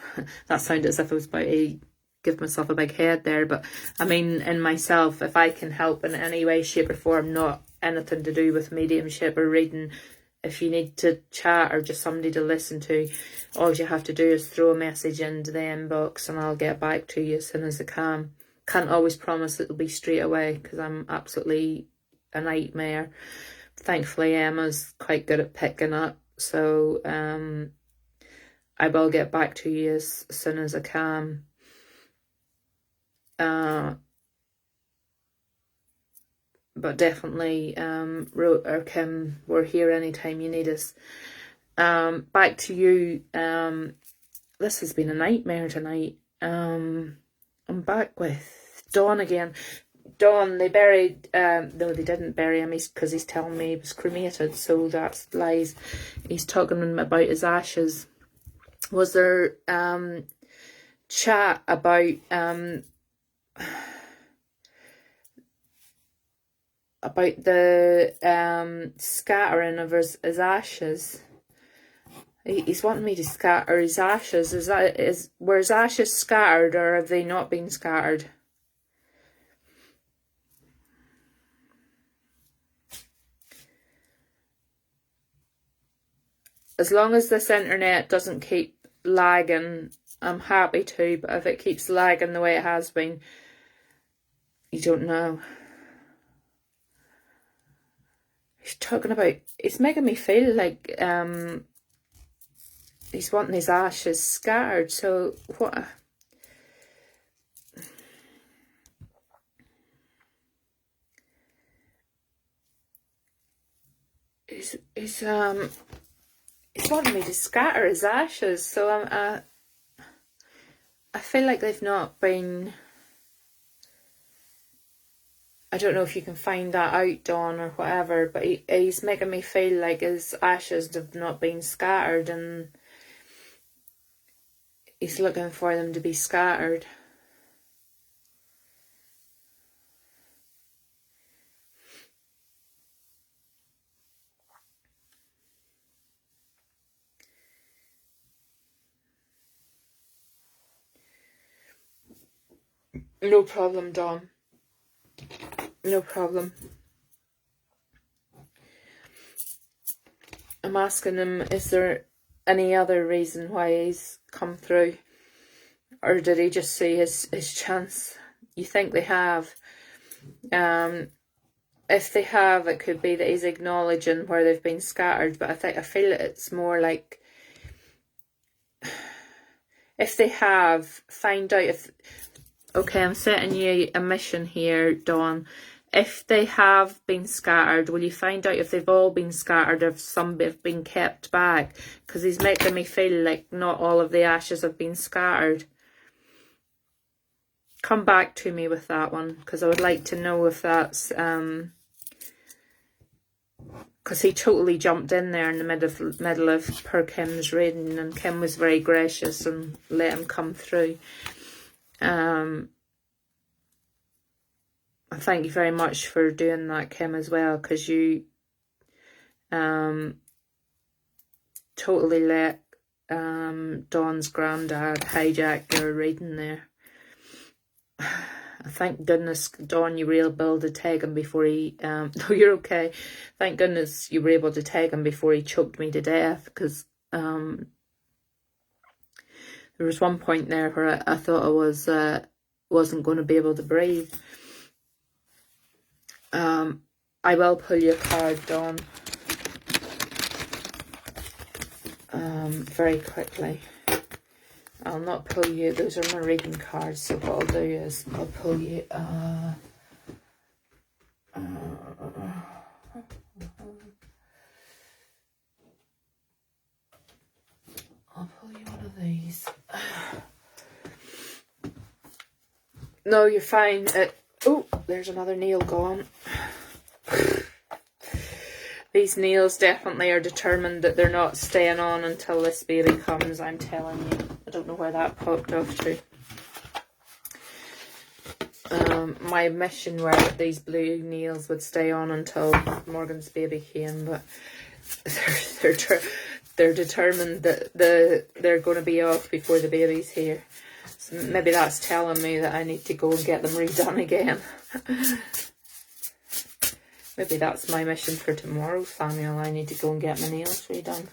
that sounded as if I was about to give myself a big head there, but I mean, in myself, if I can help in any way, shape or form, not anything to do with mediumship or reading, if you need to chat or just somebody to listen to, all you have to do is throw a message into the inbox and I'll get back to you as soon as I can. Can't always promise it'll be straight away because I'm absolutely a nightmare. Thankfully, Emma's quite good at picking up, so I will get back to you as soon as I can. But definitely, or Kim, we're here anytime you need us. Back to you. This has been a nightmare tonight. I'm back with Dawn again. Dawn, they buried, no, they didn't bury him because he's telling me he was cremated, so that's lies. He's talking about his ashes. Was there chat about the scattering of his ashes? He's wanting me to scatter his ashes. Were his ashes scattered or have they not been scattered? As long as this internet doesn't keep lagging, I'm happy to, but if it keeps lagging the way it has been, you don't know. He's talking about, it's making me feel like he's wanting his ashes scattered, so what? He's wanting me to scatter his ashes, so I feel like they've not been. I don't know if you can find that out, Dawn, or whatever, but he's making me feel like his ashes have not been scattered and he's looking for them to be scattered. No problem, Dawn. No problem. I'm asking him, is there any other reason why he's come through? Or did he just see his chance? You think they have? If they have, it could be that he's acknowledging where they've been scattered, but I feel it's more like, if they have, find out if. Okay, I'm setting you a mission here, Dawn. If they have been scattered, will you find out if they've all been scattered, or if some have been kept back? Because he's making me feel like not all of the ashes have been scattered. come back to me with that one, because I would like to know if that's because he totally jumped in there in the middle of per Kim's reading, and Kim was very gracious and let him come through. And thank you very much for doing that, Kim, as well, because you totally let Dawn's granddad hijack your reading there. Thank goodness, Dawn, you were able to take him before he... no, you're okay. Thank goodness you were able to take him before he choked me to death, because there was one point there where I thought I wasn't going to be able to breathe. I will pull your card, Dawn, very quickly. I'll not pull you, those are my reading cards, so what I'll do is I'll pull you, I'll pull you one of these. No, you're fine. Oh, there's another nail gone. These nails definitely are determined that they're not staying on until this baby comes, I'm telling you. I don't know where that popped off to. My mission were that these blue nails would stay on until Morgan's baby came, but they're determined that they're going to be off before the baby's here. So maybe that's telling me that I need to go and get them redone again. Maybe that's my mission for tomorrow, Samuel. I need to go and get my nails redone.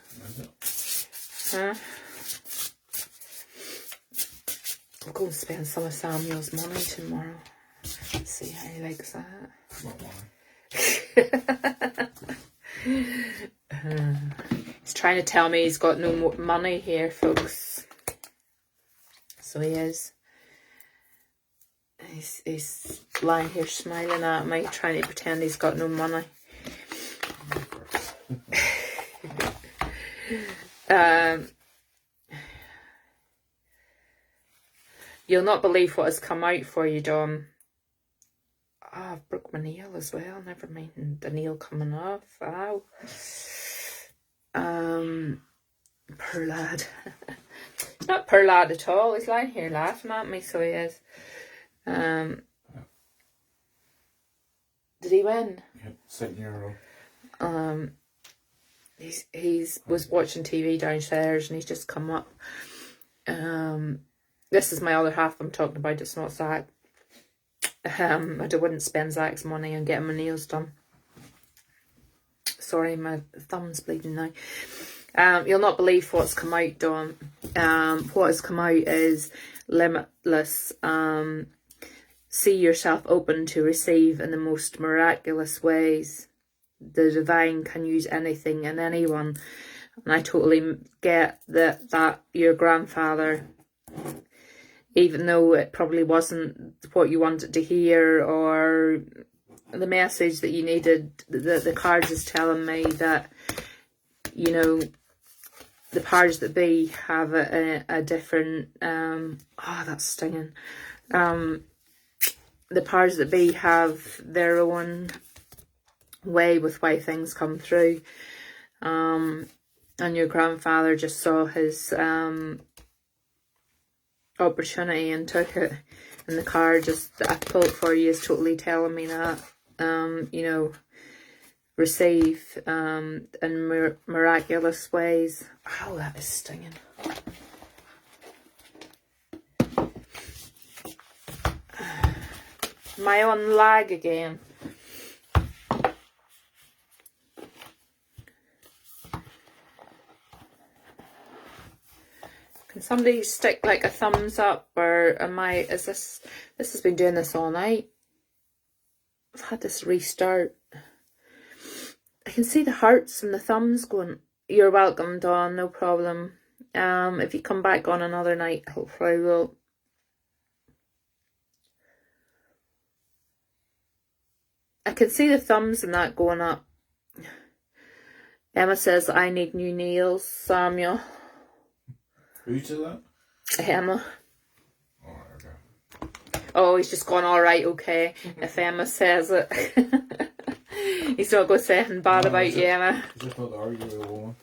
Huh? I'll go and spend some of Samuel's money tomorrow. Let's see how he likes that. He's trying to tell me he's got no more money here, folks. So he is. He's lying here smiling at me, trying to pretend he's got no money. You'll not believe what has come out for you, Dawn. Oh, I've broke my nail as well. Never mind the nail coming off. Ow. Poor lad. Not poor lad at all. He's lying here laughing at me, so he is. Did he win? Yep, €7. He's was watching TV downstairs and he's just come up. This is my other half I'm talking about. It's not Zach. I wouldn't spend Zach's money on getting my nails done. Sorry, my thumb's bleeding now. You'll not believe what's come out, Dawn. What has come out is limitless. See yourself open to receive in the most miraculous ways. The divine can use anything and anyone. And I totally get that your grandfather, even though it probably wasn't what you wanted to hear or the message that you needed, the cards is telling me that, you know, the powers that be have a different, oh, that's stinging. The powers that be have their own way with why things come through. And your grandfather just saw his opportunity and took it. And the card just that I pulled for you is totally telling me that, you know, receive in miraculous ways. Oh, that is stinging. My own lag again. Can somebody stick like a thumbs up, or is this has been doing this all night? I've had this restart. I can see the hearts and the thumbs going. You're welcome, Dawn, no problem. If you come back on another night, hopefully we'll. I can see the thumbs and that going up. Emma says, I need new nails, Samuel. Who said that? Emma. Oh, okay. Oh, he's just gone, alright, okay, if Emma says it. He's not going to say anything bad about you, Emma. I just thought argue with a woman.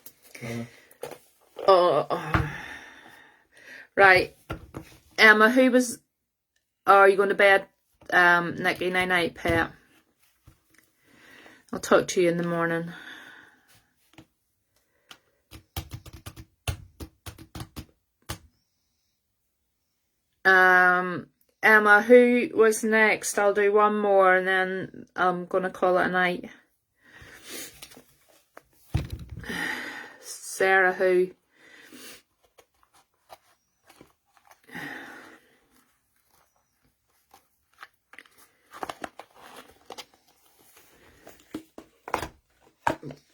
Oh. Right. Emma, are you going to bed? Nicky, night night, pet. I'll talk to you in the morning. Emma, who was next? I'll do one more and then I'm gonna call it a night. Sarah, who?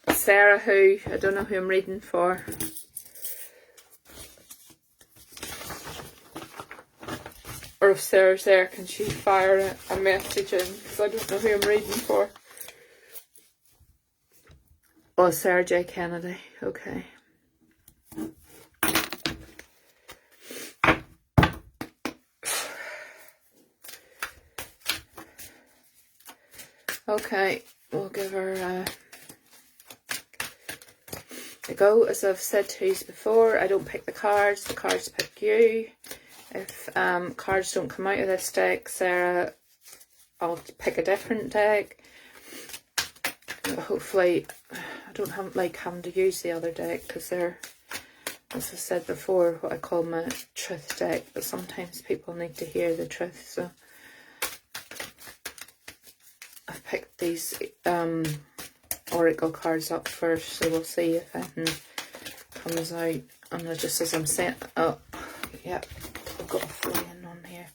Sarah, who? I don't know who I'm reading for. Or if Sarah's there, can she fire a message in? Because I don't know who I'm reading for. Oh, Sarah J. Kennedy. Okay. Okay, we'll give her a go. As I've said to you before, I don't pick the cards pick you. If cards don't come out of this deck, Sarah, I'll pick a different deck. But hopefully, I don't having to use the other deck because they're, as I said before, what I call my truth deck. But sometimes people need to hear the truth, so I've picked these Oracle cards up first, so we'll see if anything comes out. And just as I'm saying, oh, yeah. I've got a flying on here.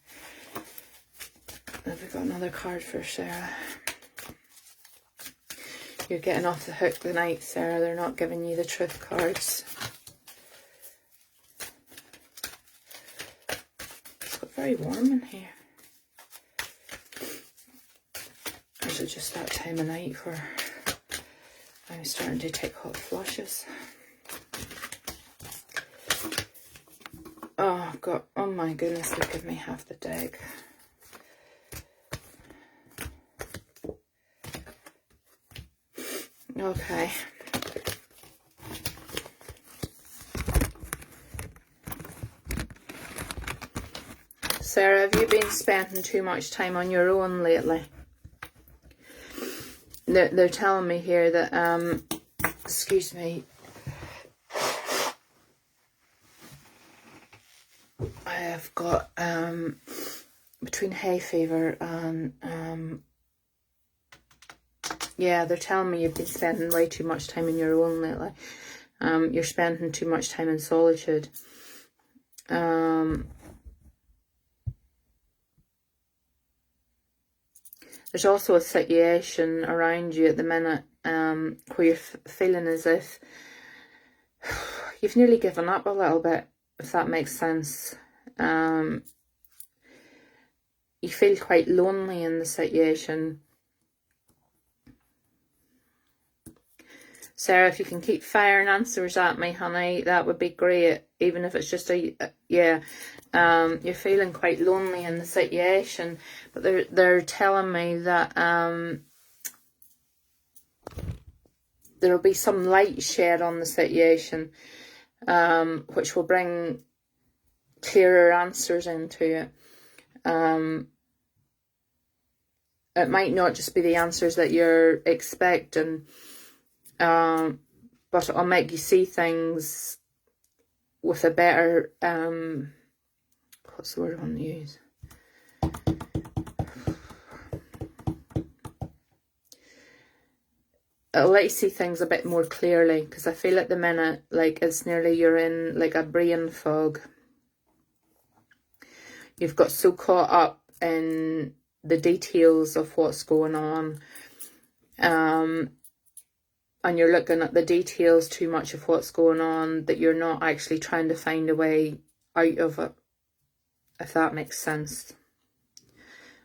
Have we got another card for Sarah? You're getting off the hook tonight, Sarah. They're not giving you the truth cards. It's got very warm in here. Or is it just that time of night where I'm starting to take hot flushes? Oh, God. Oh, my goodness. They give me half the deck. Okay. Sarah, have you been spending too much time on your own lately? They're telling me here that, excuse me, I have got, between hay fever and, yeah, they're telling me you've been spending way too much time on your own lately. You're spending too much time in solitude. There's also a situation around you at the minute where you're feeling as if you've nearly given up a little bit, if that makes sense. You feel quite lonely in the situation. Sarah, if you can keep firing answers at me, honey, that would be great. Even if it's just yeah. You're feeling quite lonely in the situation, but they're telling me that there'll be some light shed on the situation, which will bring clearer answers into it. It might not just be the answers that you're expecting, but it'll make you see things with a better, what's the word I want to use? It'll let you see things a bit more clearly, because I feel at the minute like it's nearly you're in like a brain fog. You've got so caught up in the details of what's going on, and you're looking at the details too much of what's going on, that you're not actually trying to find a way out of it, if that makes sense.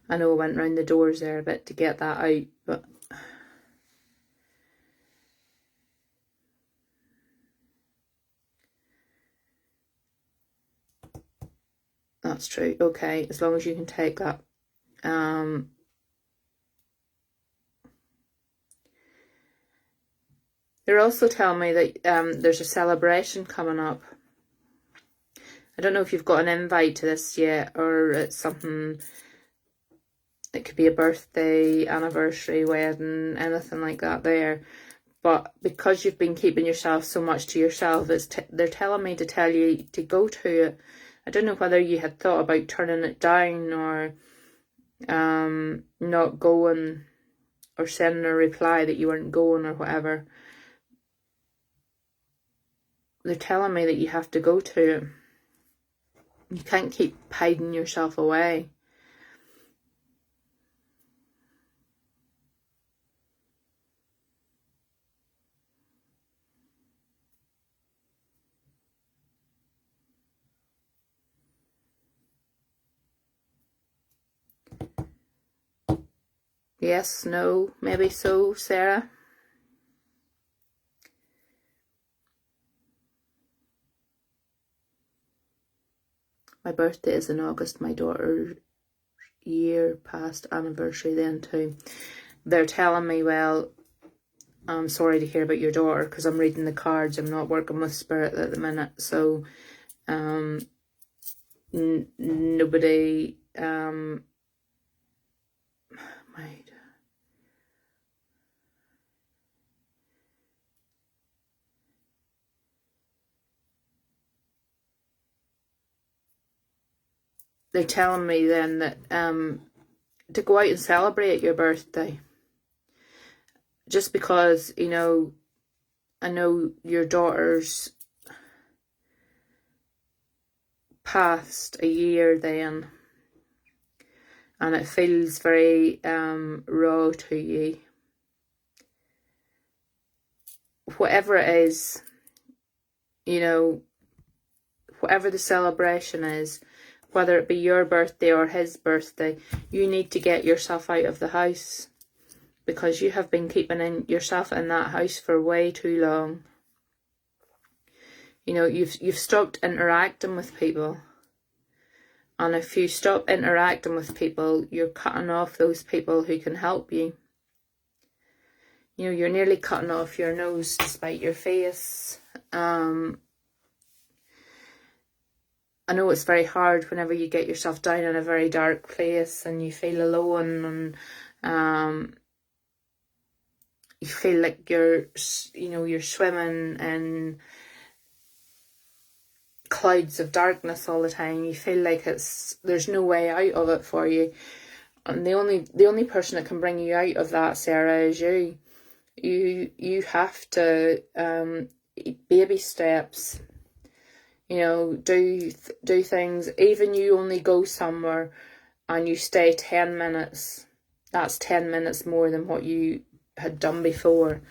I know I went round the doors there a bit to get that out, but that's true. Okay, as long as you can take that They're also telling me that there's a celebration coming up. I don't know if you've got an invite to this yet, or it's something, it could be a birthday, anniversary, wedding, anything like that there. But because you've been keeping yourself so much to yourself, they're telling me to tell you to go to it. I don't know whether you had thought about turning it down, or not going, or sending a reply that you weren't going or whatever. They're telling me that you have to go to it. You can't keep hiding yourself away. Yes, no, maybe so, Sarah. My birthday is in August. My daughter's year past anniversary then too. They're telling me, well, I'm sorry to hear about your daughter, because I'm reading the cards. I'm not working with spirit at the minute, so nobody might. They're telling me then that to go out and celebrate your birthday. Just because, you know, I know your daughter's past a year then, and it feels very raw to you. Whatever it is, you know, whatever the celebration is, whether it be your birthday or his birthday, you need to get yourself out of the house, because you have been keeping yourself in that house for way too long. You know, you've stopped interacting with people. And if you stop interacting with people, you're cutting off those people who can help you. You know, you're nearly cutting off your nose to spite your face. I know it's very hard whenever you get yourself down in a very dark place and you feel alone, and you feel like you're swimming in clouds of darkness all the time. You feel like there's no way out of it for you, and the only person that can bring you out of that, Sarah, is you. You have to baby steps. You know, do things. Even you only go somewhere and you stay 10 minutes. That's 10 minutes more than what you had done before.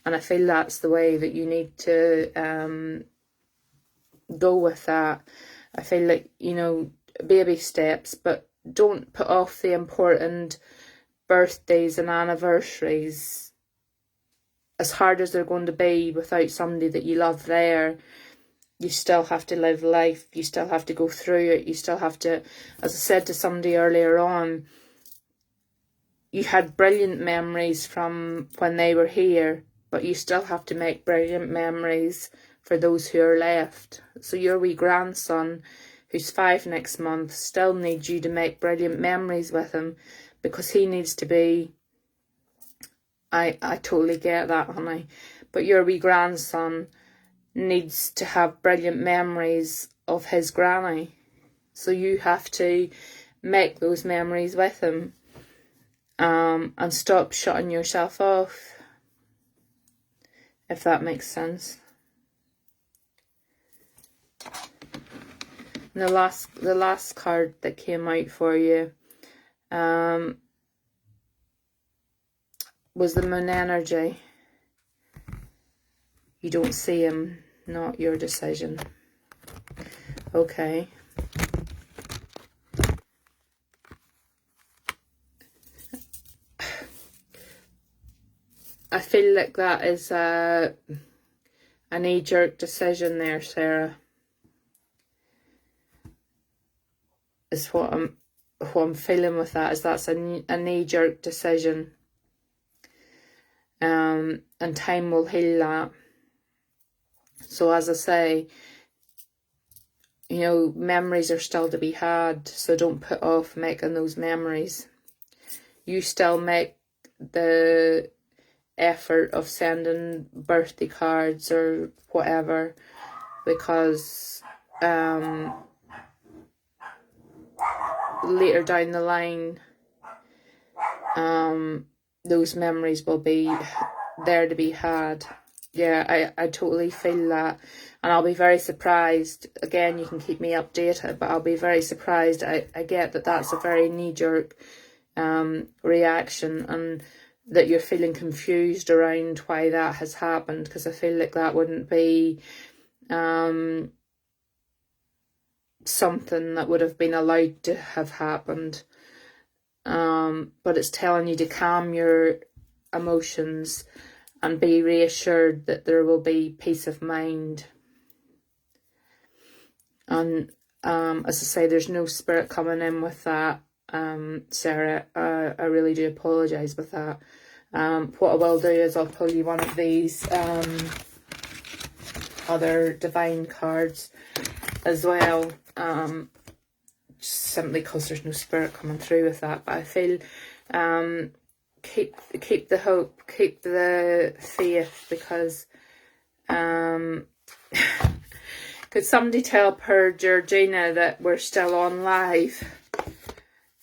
And I feel that's the way that you need to go with that. I feel like, you know, baby steps, but don't put off the important birthdays and anniversaries, as hard as they're going to be, without somebody that you love there. You still have to live life. You still have to go through it. You still have to, as I said to somebody earlier on, you had brilliant memories from when they were here, but you still have to make brilliant memories for those who are left. So your wee grandson, who's 5 next month, still needs you to make brilliant memories with him, because he needs to be, I totally get that, honey, but your wee grandson needs to have brilliant memories of his granny. So you have to make those memories with him, and stop shutting yourself off, if that makes sense. And the last card that came out for you was the Moon energy. You don't see him, not your decision. Okay. I feel like that is a knee-jerk decision there, Sarah. Is what what I'm feeling with that is that's a knee-jerk decision. And time will heal that. So as I say, you know, memories are still to be had, so don't put off making those memories. You still make the effort of sending birthday cards or whatever, because later down the line, those memories will be there to be had. Yeah, I totally feel that, and I'll be very surprised. Again, you can keep me updated, but I'll be very surprised. I get that that's a very knee-jerk reaction, and that you're feeling confused around why that has happened, because I feel like that wouldn't be something that would have been allowed to have happened. But it's telling you to calm your emotions and be reassured that there will be peace of mind. And as I say, there's no spirit coming in with that, Sarah. I really do apologise with that. What I will do is I'll pull you one of these other divine cards as well, simply because there's no spirit coming through with that. But I feel keep the hope, keep the faith, because could somebody tell per Georgina that we're still on live,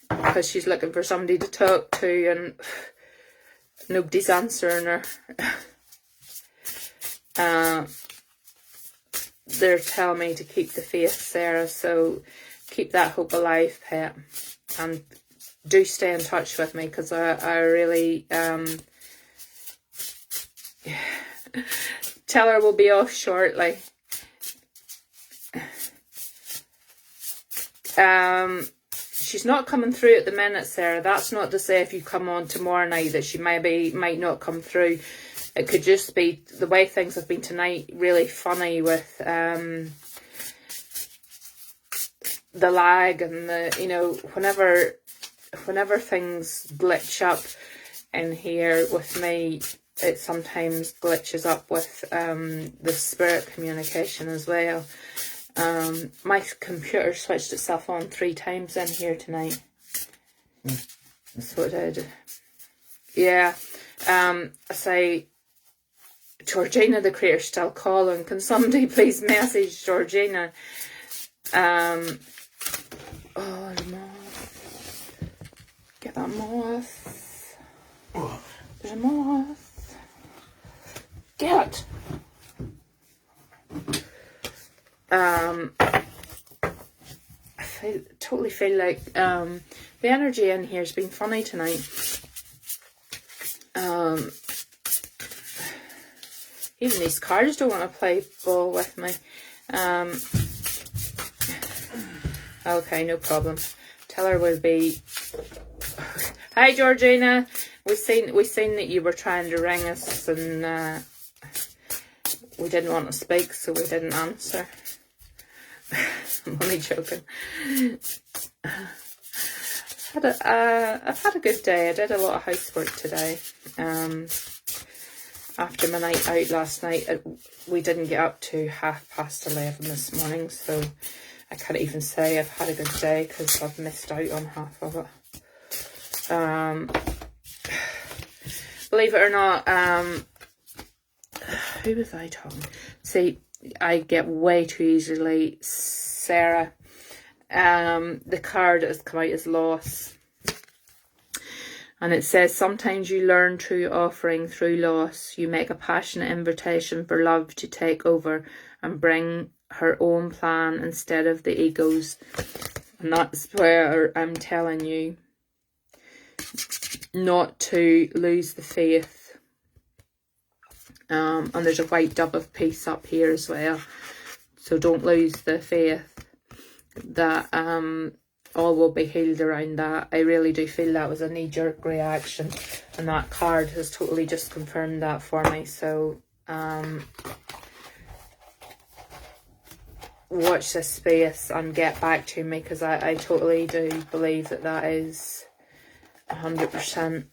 because she's looking for somebody to talk to and nobody's answering her. They're telling me to keep the faith, Sarah, so keep that hope alive, pet, and do stay in touch with me, because I really tell her we'll be off shortly. She's not coming through at the minute, Sarah. That's not to say if you come on tomorrow night that she might not come through. It could just be the way things have been tonight, really funny with the lag and the, you know, whenever things glitch up in here with me, it sometimes glitches up with the spirit communication as well. My computer switched itself on 3 times in here tonight. So it did. Yeah. I say, Georgina the Creator's still calling. Can somebody please message Georgina? Oh, the moth. Get that moth. There's a moth. Get. I totally feel like the energy in here has been funny tonight. Even these cards don't want to play ball with me. Okay, no problem. Tell her we'll be. Hi, Georgina. We seen that you were trying to ring us, and we didn't want to speak, so we didn't answer. I'm only joking. I've had a good day. I did a lot of housework today. After my night out last night, we didn't get up to 11:30 this morning, so I can't even say I've had a good day because I've missed out on half of it. Believe it or not, who was I talking? See, I get way too easily Sarah. The card that has come out is loss. And it says, sometimes you learn true offering through loss. You make a passionate invitation for love to take over and bring her own plan instead of the ego's. And that's where I'm telling you not to lose the faith. And there's a white dove of peace up here as well. So don't lose the faith that all will be healed around that. I really do feel that was a knee-jerk reaction, and that card has totally just confirmed that for me. So watch this space and get back to me, because I totally do believe that is 100%.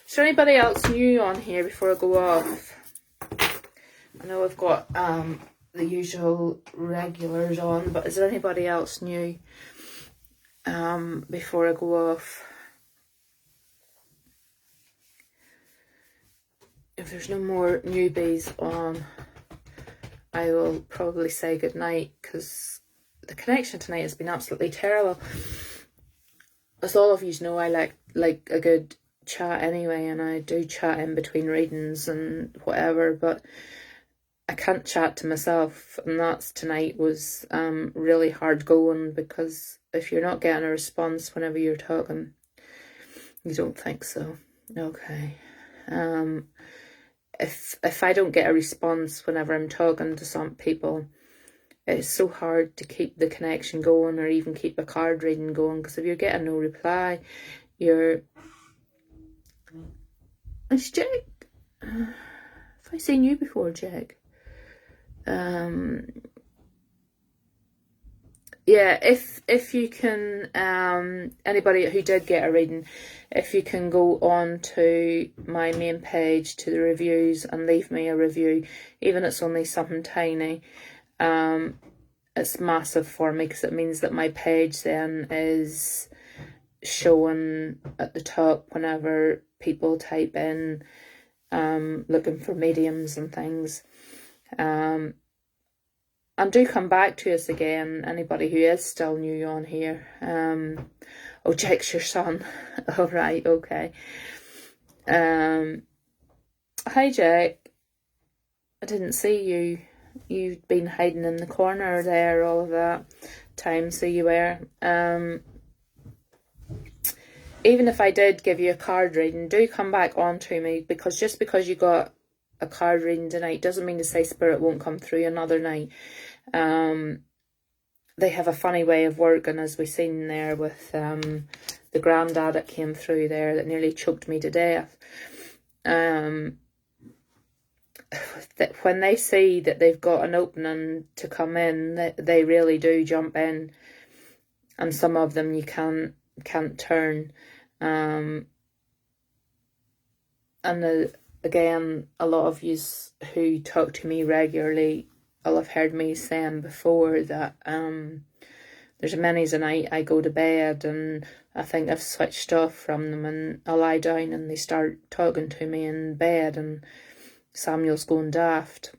Is there anybody else new on here before I go off? I know I've got the usual regulars on, but is there anybody else new before I go off? If there's no more newbies on, I will probably say goodnight, because the connection tonight has been absolutely terrible. As all of you know, I like a good chat anyway, and I do chat in between readings and whatever, but I can't chat to myself, and that's tonight was really hard going, because if you're not getting a response whenever you're talking, you don't think so. Okay. If I don't get a response whenever I'm talking to some people, it's so hard to keep the connection going, or even keep a card reading going, because if you're getting no reply, you're... It's Jake. Have I seen you before, Jake? Yeah, if you can, anybody who did get a reading, if you can go on to my main page, to the reviews, and leave me a review, even if it's only something tiny, it's massive for me, because it means that my page then is showing at the top whenever people type in looking for mediums and things. And do come back to us again, anybody who is still new on here. Oh, Jake's your son. All right, okay. Hi, Jake. I didn't see you. You'd been hiding in the corner there all of that time, so you were. Even if I did give you a card reading, do come back on to me, because just because you got a card reading tonight doesn't mean to say Spirit won't come through another night. They have a funny way of working, as we seen there with the granddad that came through there that nearly choked me to death. That when they see that they've got an opening to come in, they really do jump in, and some of them you can't turn. And again, a lot of you who talk to me regularly will have heard me saying before that there's many's a night I go to bed and I think I've switched off from them, and I lie down and they start talking to me in bed, and Samuel's going daft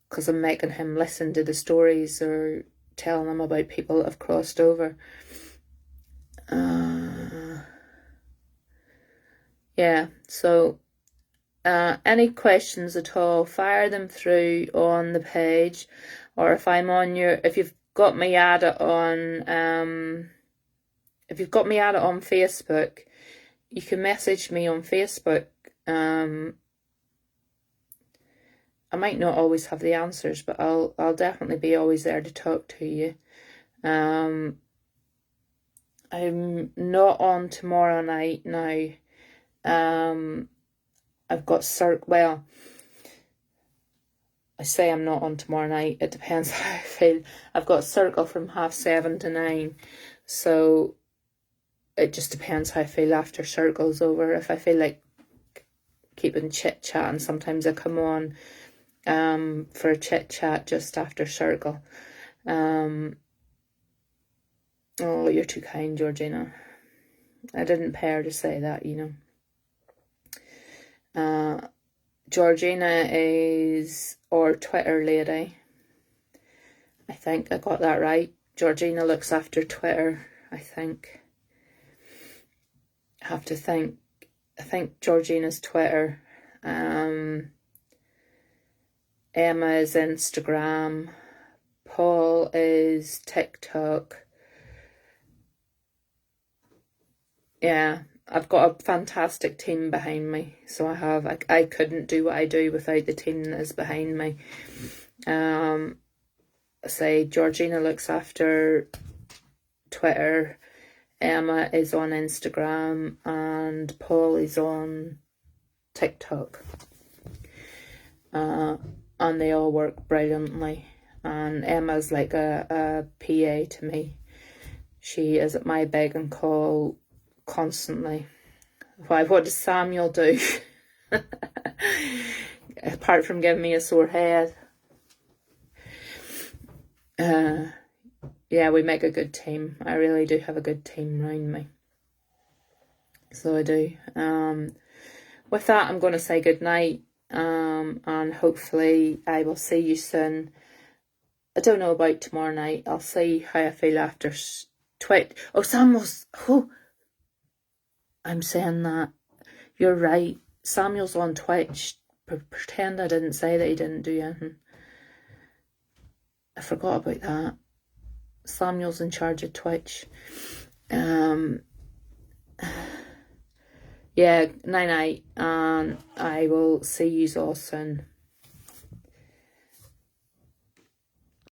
because I'm making him listen to the stories or telling him about people that have crossed over. Yeah, so any questions at all, fire them through on the page, or if you've got me added on Facebook, you can message me on Facebook. I might not always have the answers, but I'll definitely be always there to talk to you. I'm not on tomorrow night now. I've got well, I say I'm not on tomorrow night. It depends how I feel. I've got circle from 7:30 to 9. So it just depends how I feel after circle's over. If I feel like keeping chit chat, and sometimes I come on for a chit chat just after circle. Oh, you're too kind, Georgina. I didn't pay her to say that, you know. Georgina is our Twitter lady. I think I got that right. Georgina looks after Twitter, I think. I have to think. I think Georgina's Twitter. Emma is Instagram. Paul is TikTok. Yeah, I've got a fantastic team behind me. So I couldn't do what I do without the team that is behind me. Say Georgina looks after Twitter, Emma is on Instagram, and Paul is on TikTok. and they all work brilliantly. And Emma's like a PA to me. She is at my beck and call constantly. Why, what does Samuel do? Apart from giving me a sore head. Yeah, we make a good team. I really do have a good team around me. So I do. With that, I'm going to say good night. And hopefully I will see you soon. I don't know about tomorrow night. I'll see how I feel after Twitch. Oh, Samuel's... Oh, I'm saying that. You're right. Samuel's on Twitch. Pretend I didn't say that he didn't do anything. I forgot about that. Samuel's in charge of Twitch. Yeah, night night. And I will see you all soon.